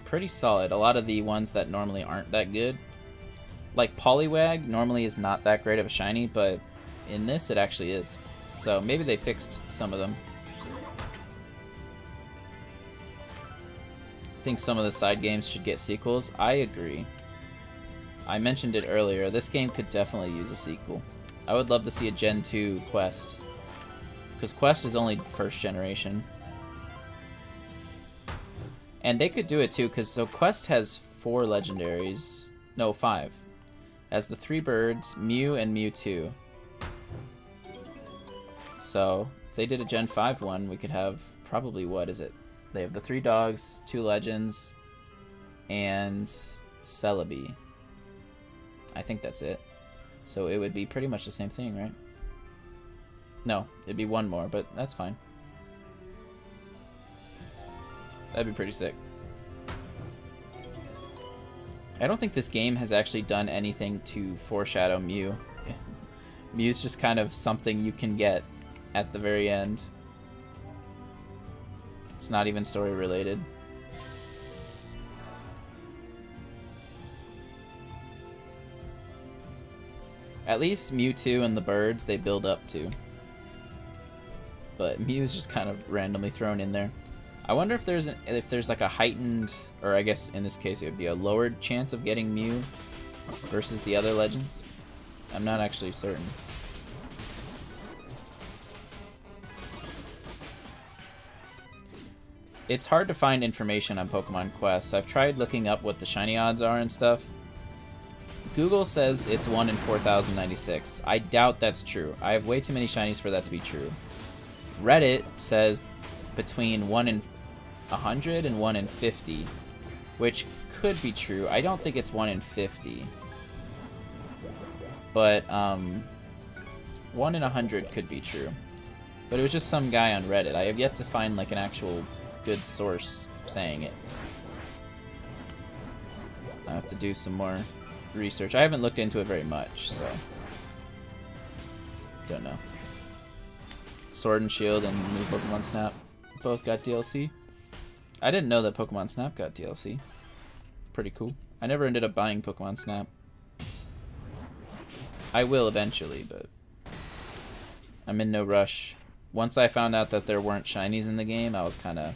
pretty solid. A lot of the ones that normally aren't that good. Like Poliwag normally is not that great of a shiny, but in this it actually is. So maybe they fixed some of them. I think some of the side games should get sequels. I agree. I mentioned it earlier, this game could definitely use a sequel. I would love to see a Gen 2 Quest. Because Quest is only first generation. And they could do it too, because so Quest has 4 legendaries. No, 5. Has the 3 birds, Mew and Mewtwo. So, if they did a Gen 5 one, we could have probably, what is it? They have the 3 dogs, 2 legends, and Celebi. I think that's it. So it would be pretty much the same thing, right? No, it'd be 1 more, but that's fine. That'd be pretty sick. I don't think this game has actually done anything to foreshadow Mew. Mew's just kind of something you can get at the very end. It's not even story related. At least Mewtwo and the birds, they build up to. But Mew's just kind of randomly thrown in there. I wonder if there's like a heightened, or I guess in this case it would be a lowered chance of getting Mew versus the other legends. I'm not actually certain. It's hard to find information on Pokemon Quest. I've tried looking up what the shiny odds are and stuff. Google says it's 1 in 4,096. I doubt that's true. I have way too many shinies for that to be true. Reddit says between 1 in 100 and 1 in 50, which could be true. I don't think it's 1 in 50. But 1 in 100 could be true. But it was just some guy on Reddit. I have yet to find like an actual good source saying it. I have to do some more research. I haven't looked into it very much, so don't know. Sword and Shield and new Pokemon Snap both got DLC. I didn't know that Pokemon Snap got DLC. Pretty cool. I never ended up buying Pokemon Snap. I will eventually, but I'm in no rush. Once I found out that there weren't shinies in the game, I was kind of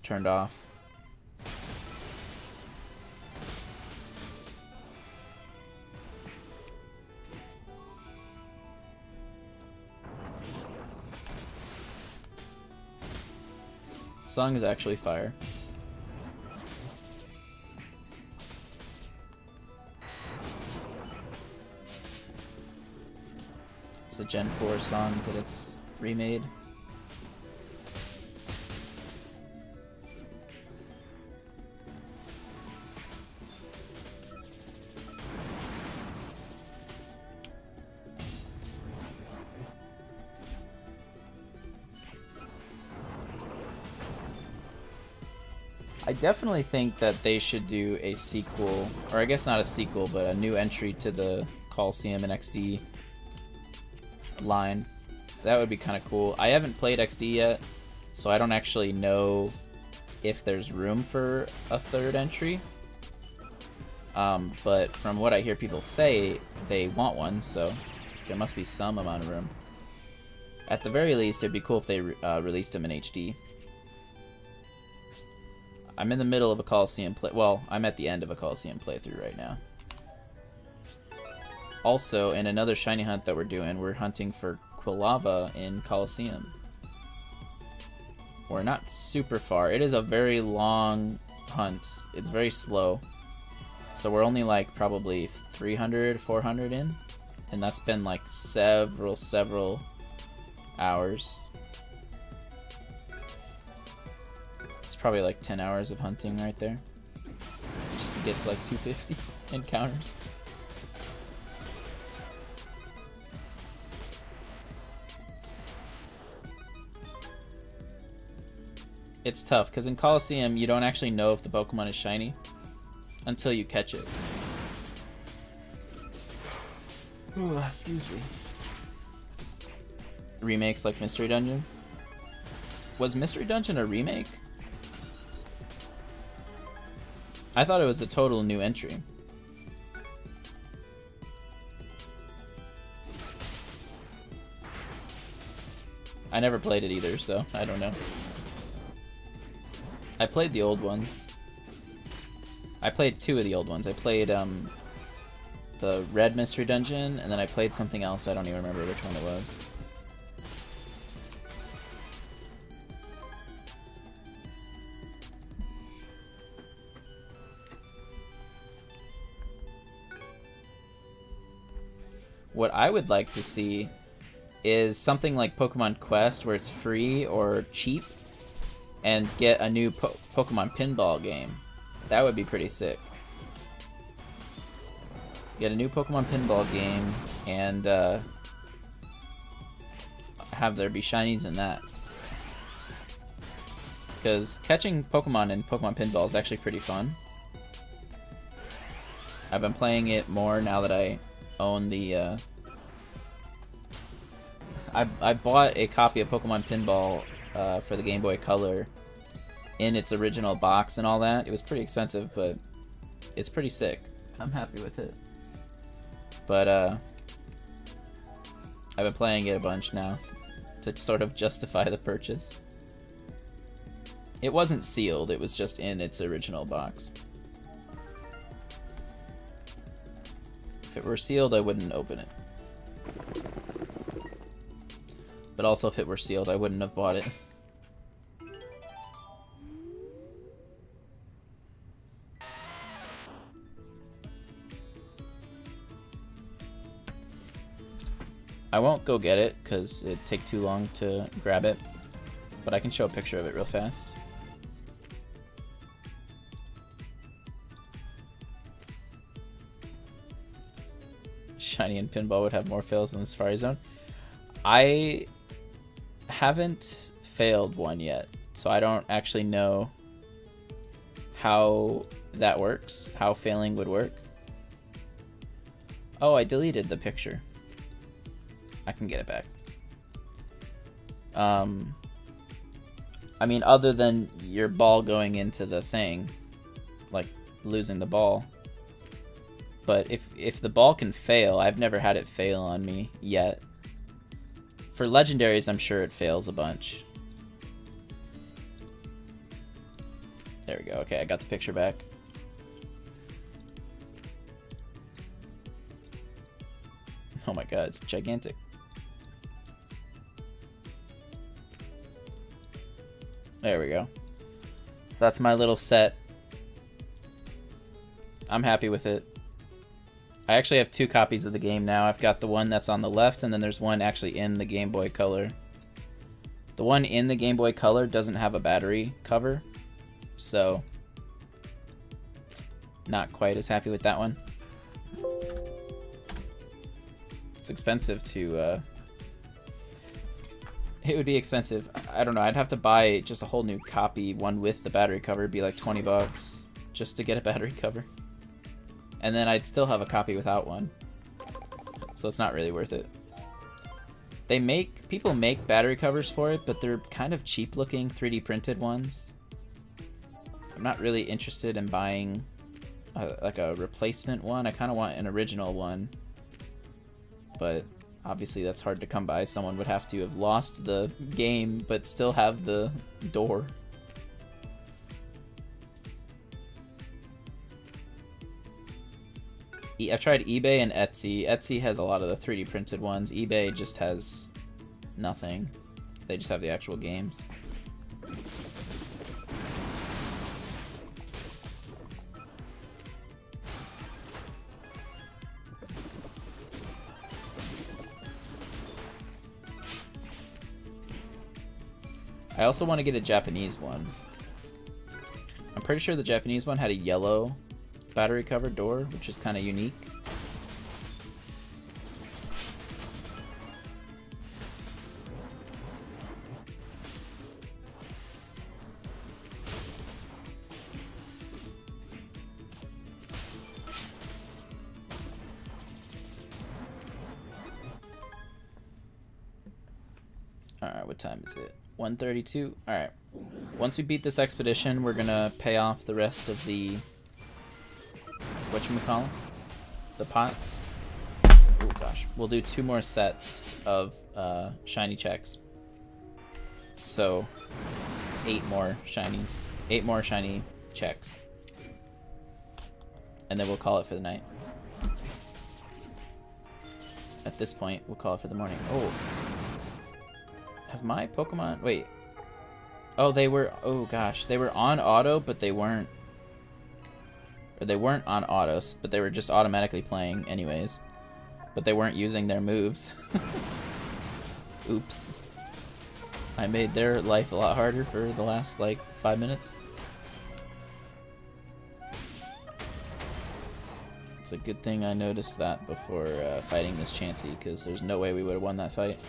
turned off. Song is actually fire. It's a Gen 4 song, but it's remade. I definitely think that they should do a sequel, or I guess not a sequel, but a new entry to the Coliseum and XD line. That would be kind of cool. I haven't played XD yet, so I don't actually know if there's room for a 3rd entry. But from what I hear people say, they want one, so there must be some amount of room. At the very least, it'd be cool if they released them in HD. I'm in the middle of a Coliseum well, I'm at the end of a Coliseum playthrough right now. Also, in another shiny hunt that we're doing, we're hunting for Quilava in Coliseum. We're not super far. It is a very long hunt. It's very slow. So we're only like probably 300, 400 in. And that's been like several hours. Probably like 10 hours of hunting right there, just to get to like 250 encounters. It's tough because in Coliseum you don't actually know if the Pokemon is shiny until you catch it. Ooh, excuse me. Remakes like Mystery Dungeon? Was Mystery Dungeon a remake? I thought it was a total new entry. I never played it either, so I don't know. I played the old ones. I played 2 of the old ones. I played the red mystery dungeon, and then I played something else. I don't even remember which one it was. What I would like to see is something like Pokemon Quest where it's free or cheap and get a new Pokemon pinball game. That would be pretty sick. Get a new Pokemon pinball game and have there be shinies in that. Because catching Pokemon in Pokemon pinball is actually pretty fun. I've been playing it more now that I own the I bought a copy of Pokemon Pinball for the Game Boy Color in its original box and all that. It was pretty expensive, but it's pretty sick. I'm happy with it. But I've been playing it a bunch now to sort of justify the purchase. It wasn't sealed, it was just in its original box. If it were sealed, I wouldn't open it. But also, if it were sealed, I wouldn't have bought it. I won't go get it, because it'd take too long to grab it. But I can show a picture of it real fast. Shiny and Pinball would have more fails than the Safari Zone. I haven't failed one yet, so I don't actually know how that works, how failing would work. Oh, I deleted the picture. I can get it back. I mean, other than your ball going into the thing, like losing the ball. But if the ball can fail, I've never had it fail on me yet. For legendaries, I'm sure it fails a bunch. There we go. Okay, I got the picture back. Oh my god, it's gigantic. There we go. So that's my little set. I'm happy with it. I actually have 2 copies of the game now. I've got the one that's on the left, and then there's one actually in the Game Boy Color. The one in the Game Boy Color doesn't have a battery cover, so not quite as happy with that one. It's expensive to... It would be expensive. I don't know, I'd have to buy just a whole new copy, one with the battery cover. It'd be like 20 bucks just to get a battery cover. And then I'd still have a copy without one. So it's not really worth it. People make battery covers for it, but they're kind of cheap looking 3D printed ones. I'm not really interested in buying like a replacement one. I kind of want an original one. But obviously that's hard to come by. Someone would have to have lost the game, but still have the door. I've tried eBay and Etsy. Etsy has a lot of the 3D printed ones. eBay just has nothing. They just have the actual games. I also want to get a Japanese one. I'm pretty sure the Japanese one had a yellow battery covered door, which is kind of unique. Alright, what time is it? 1:32? Alright. Once we beat this expedition, we're gonna pay off the rest of the... whatchamacallit? The pots. Oh gosh. We'll do 2 more sets of shiny checks. So, 8 more shinies. 8 more shiny checks. And then we'll call it for the night. at this point, we'll call it for the morning. Oh. Have my Pokemon... Wait. Oh, they were... Oh, gosh. They were on auto, but they weren't... Or they weren't on autos, but they were just automatically playing anyways. But they weren't using their moves. Oops. I made their life a lot harder for the last, like, 5 minutes. It's a good thing I noticed that before fighting this Chansey, because there's no way we would have won that fight.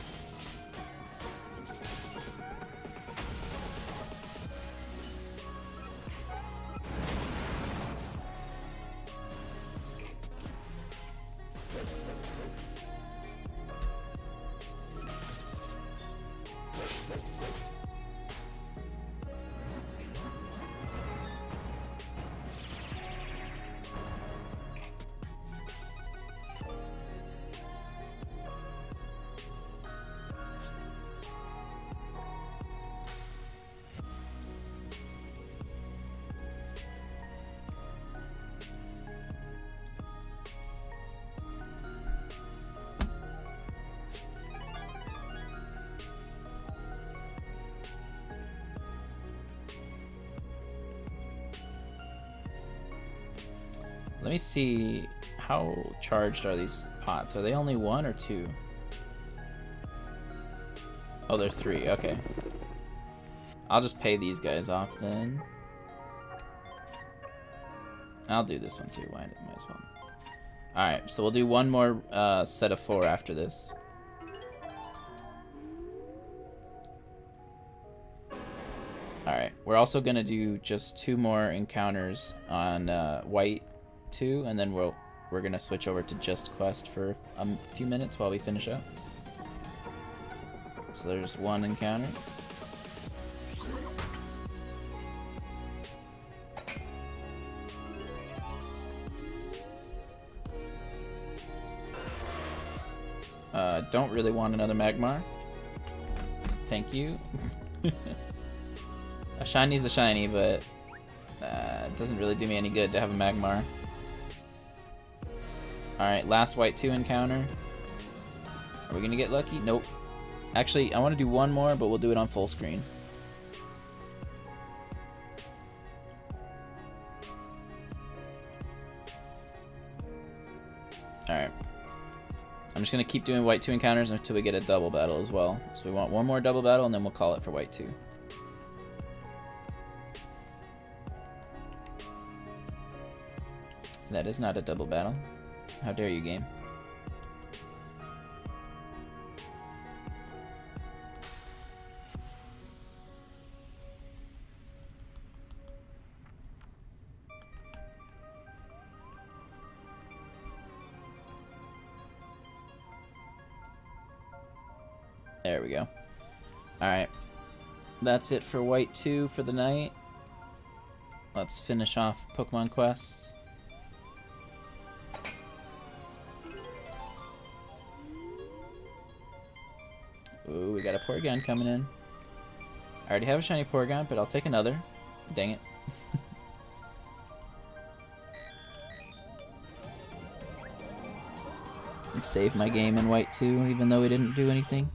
Let me see, how charged are these pots? Are they only 1 or 2? Oh, they're 3, okay. I'll just pay these guys off then. I'll do this one too, might as well. Alright, so we'll do one more set of 4 after this. Alright, we're also gonna do just 2 more encounters on White2, and then we're gonna switch over to Just Quest for a few minutes while we finish up. So there's 1 encounter. Don't really want another Magmar. Thank you. A shiny's a shiny, but it doesn't really do me any good to have a Magmar. Alright, last White2 encounter. Are we gonna get lucky? Nope. Actually, I want to do 1 more, but we'll do it on full screen. Alright. I'm just gonna keep doing White2 encounters until we get a double battle as well. So we want 1 more double battle, and then we'll call it for White2. That is not a double battle. How dare you, game? There we go. Alright. That's it for White2 for the night. Let's finish off Pokemon Quest. Ooh, we got a Porygon coming in. I already have a shiny Porygon, but I'll take another. Dang it. Save my game in White2, even though we didn't do anything.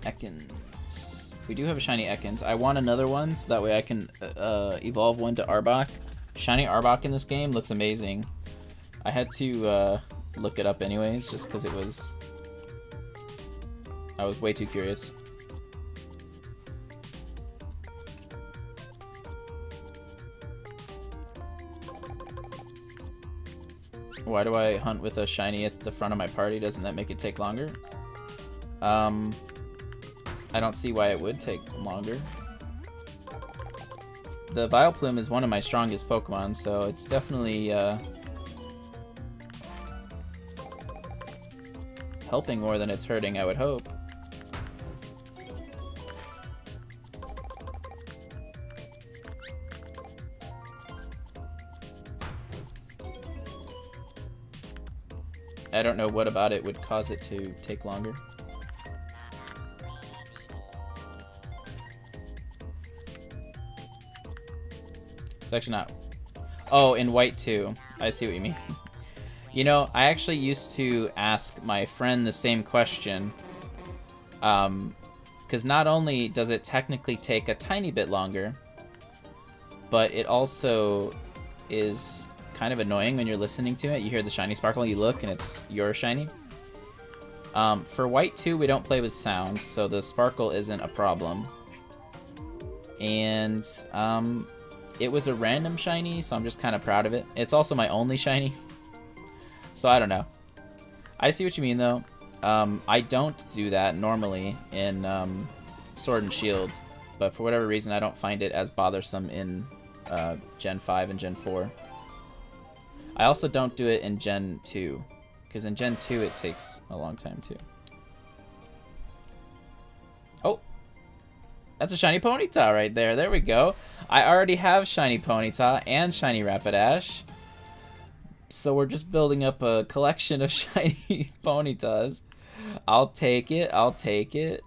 Ekans. We do have a shiny Ekans. I want another one so that way I can evolve one to Arbok. Shiny Arbok in this game looks amazing. I had to look it up anyways, just because it was... I was way too curious. Why do I hunt with a shiny at the front of my party? Doesn't that make it take longer? I don't see why it would take longer. The Vileplume is one of my strongest Pokemon, so it's definitely helping more than it's hurting, I would hope. I don't know what about it would cause it to take longer. It's actually not. Oh, in White2. I see what you mean. You know, I actually used to ask my friend the same question. Because not only does it technically take a tiny bit longer, but it also is kind of annoying when you're listening to it. You hear the shiny sparkle, you look, and it's your shiny. For White2, we don't play with sound, so the sparkle isn't a problem. And it was a random shiny, so I'm just kind of proud of it. It's also my only shiny, so I don't know. I see what you mean, though. I don't do that normally in Sword and Shield, but for whatever reason, I don't find it as bothersome in Gen 5 and Gen 4. I also don't do it in Gen 2, because in Gen 2 it takes a long time too. Oh, that's a shiny Ponyta right there. There we go. I already have shiny Ponyta and shiny Rapidash, so we're just building up a collection of shiny Ponytas. I'll take it. I'll take it.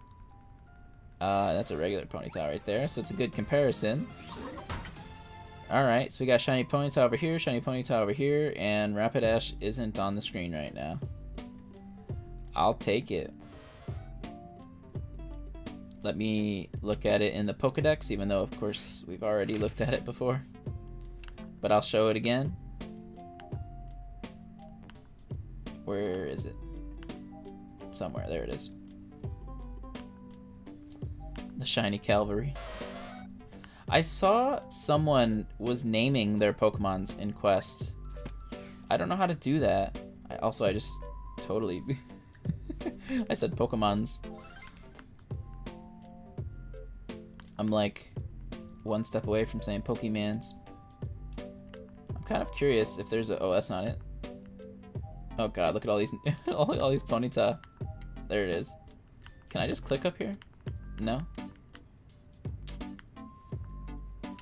That's a regular Ponyta right there, so it's a good comparison. Alright, so we got shiny Ponyta over here, shiny Ponyta over here, and Rapidash isn't on the screen right now. I'll take it. Let me look at it in the Pokedex, even though, of course, we've already looked at it before. But I'll show it again. Where is it? Somewhere. There it is. The shiny Cavalry. I saw someone was naming their Pokemons in Quest. I don't know how to do that. I just totally... I said Pokemons. I'm like one step away from saying Pokemans. I'm kind of curious if there's a... Oh, that's not it. Oh god, look at all these all these Ponyta. There it is. Can I just click up here? No?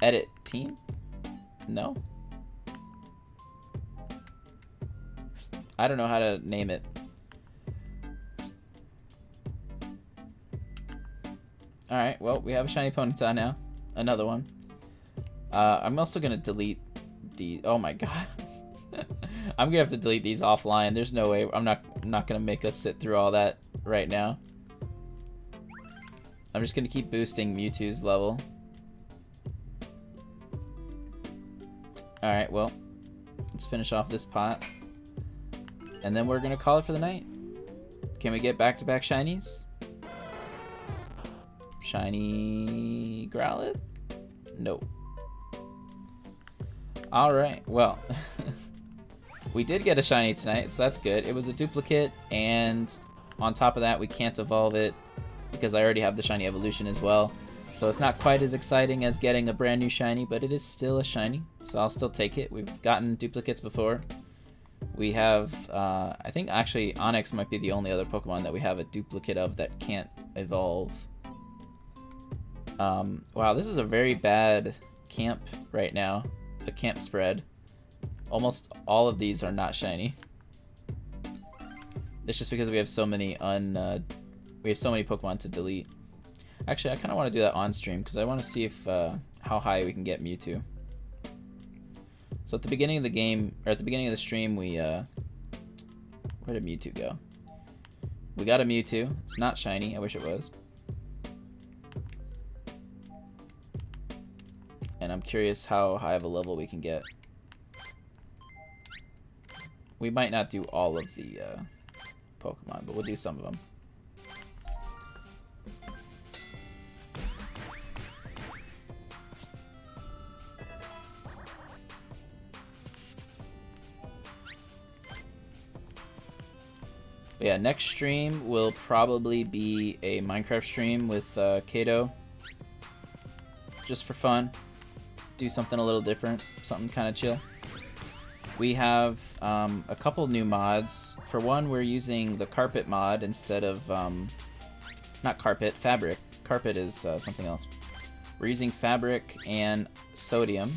Edit team? No? I don't know how to name it. Alright, well, we have a shiny Ponyta now. Another one. I'm also gonna delete the... Oh my god. I'm gonna have to delete these offline. There's no way. I'm not gonna make us sit through all that right now. I'm just gonna keep boosting Mewtwo's level. Alright, well, let's finish off this pot. And then we're gonna call it for the night. Can we get back-to-back shinies? Shiny Growlithe? Nope. Alright, well. We did get a shiny tonight, so that's good. It was a duplicate, and on top of that, we can't evolve it because I already have the shiny evolution as well. So it's not quite as exciting as getting a brand new shiny, but it is still a shiny, so I'll still take it. We've gotten duplicates before. We have, I think actually Onyx might be the only other Pokemon that we have a duplicate of that can't evolve. Wow, this is a very bad camp right now, the camp spread. Almost all of these are not shiny. It's just because we have so many Pokemon to delete. Actually, I kind of want to do that on stream because I want to see if how high we can get Mewtwo. So at the beginning of the game, or at the beginning of the stream, we where did Mewtwo go? We got a Mewtwo. It's not shiny. I wish it was. And I'm curious how high of a level we can get. We might not do all of the Pokemon, but we'll do some of them. But yeah, next stream will probably be a Minecraft stream with Kato. Just for fun. Do something a little different. Something kind of chill. We have a couple new mods. For one, we're using the carpet mod instead of... not carpet, fabric. Carpet is something else. We're using fabric and sodium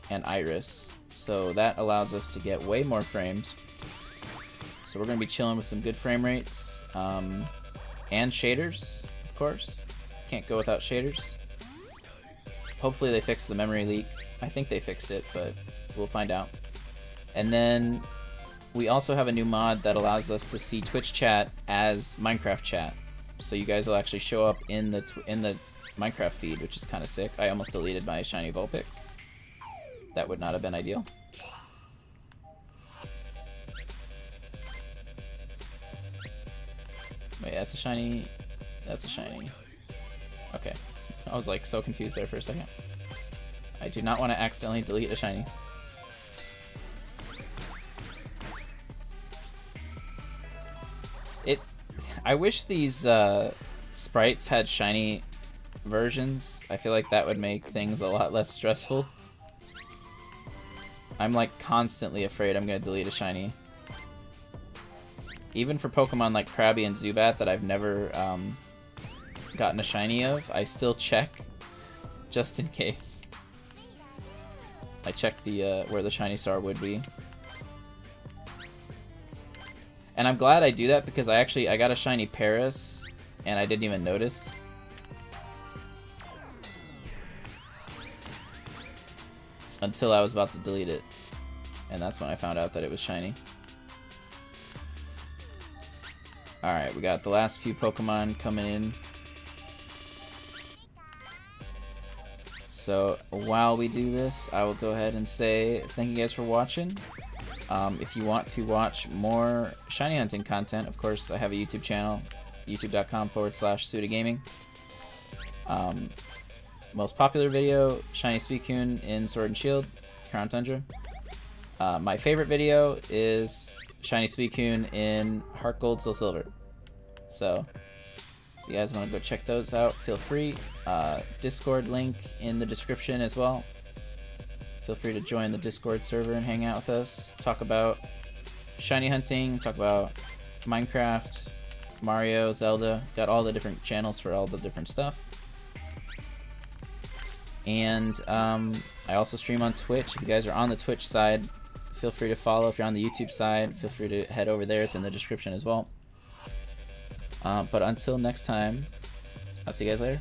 and iris. So that allows us to get way more frames. So we're going to be chilling with some good frame rates and shaders, of course. Can't go without shaders. Hopefully they fixed the memory leak. I think they fixed it, but we'll find out. And then we also have a new mod that allows us to see Twitch chat as Minecraft chat. So you guys will actually show up in the Minecraft feed, which is kind of sick. I almost deleted my shiny Vulpix. That would not have been ideal. Wait, that's a shiny. That's a shiny. Okay. I was like so confused there for a second. I do not want to accidentally delete a shiny. I wish these sprites had shiny versions. I feel like that would make things a lot less stressful. I'm like constantly afraid I'm gonna delete a shiny. Even for Pokemon like Krabby and Zubat that I've never gotten a shiny of, I still check just in case. I check the where the shiny star would be. And I'm glad I do that because I got a shiny Paris and I didn't even notice. Until I was about to delete it. And that's when I found out that it was shiny. Alright, we got the last few Pokemon coming in. So while we do this, I will go ahead and say thank you guys for watching. If you want to watch more shiny hunting content, of course, I have a YouTube channel, youtube.com/Pseudagaming. Most popular video, Shiny Suicune in Sword and Shield, Crown Tundra. My favorite video is Shiny Suicune in Heart Gold, Soul Silver. So, if you guys want to go check those out, feel free. Discord link in the description as well. Feel free to join the Discord server and hang out with us. Talk about shiny hunting, talk about Minecraft, Mario, Zelda. Got all the different channels for all the different stuff. And I also stream on Twitch. If you guys are on the Twitch side, feel free to follow. If you're on the YouTube side, feel free to head over there. It's in the description as well. But until next time, I'll see you guys later.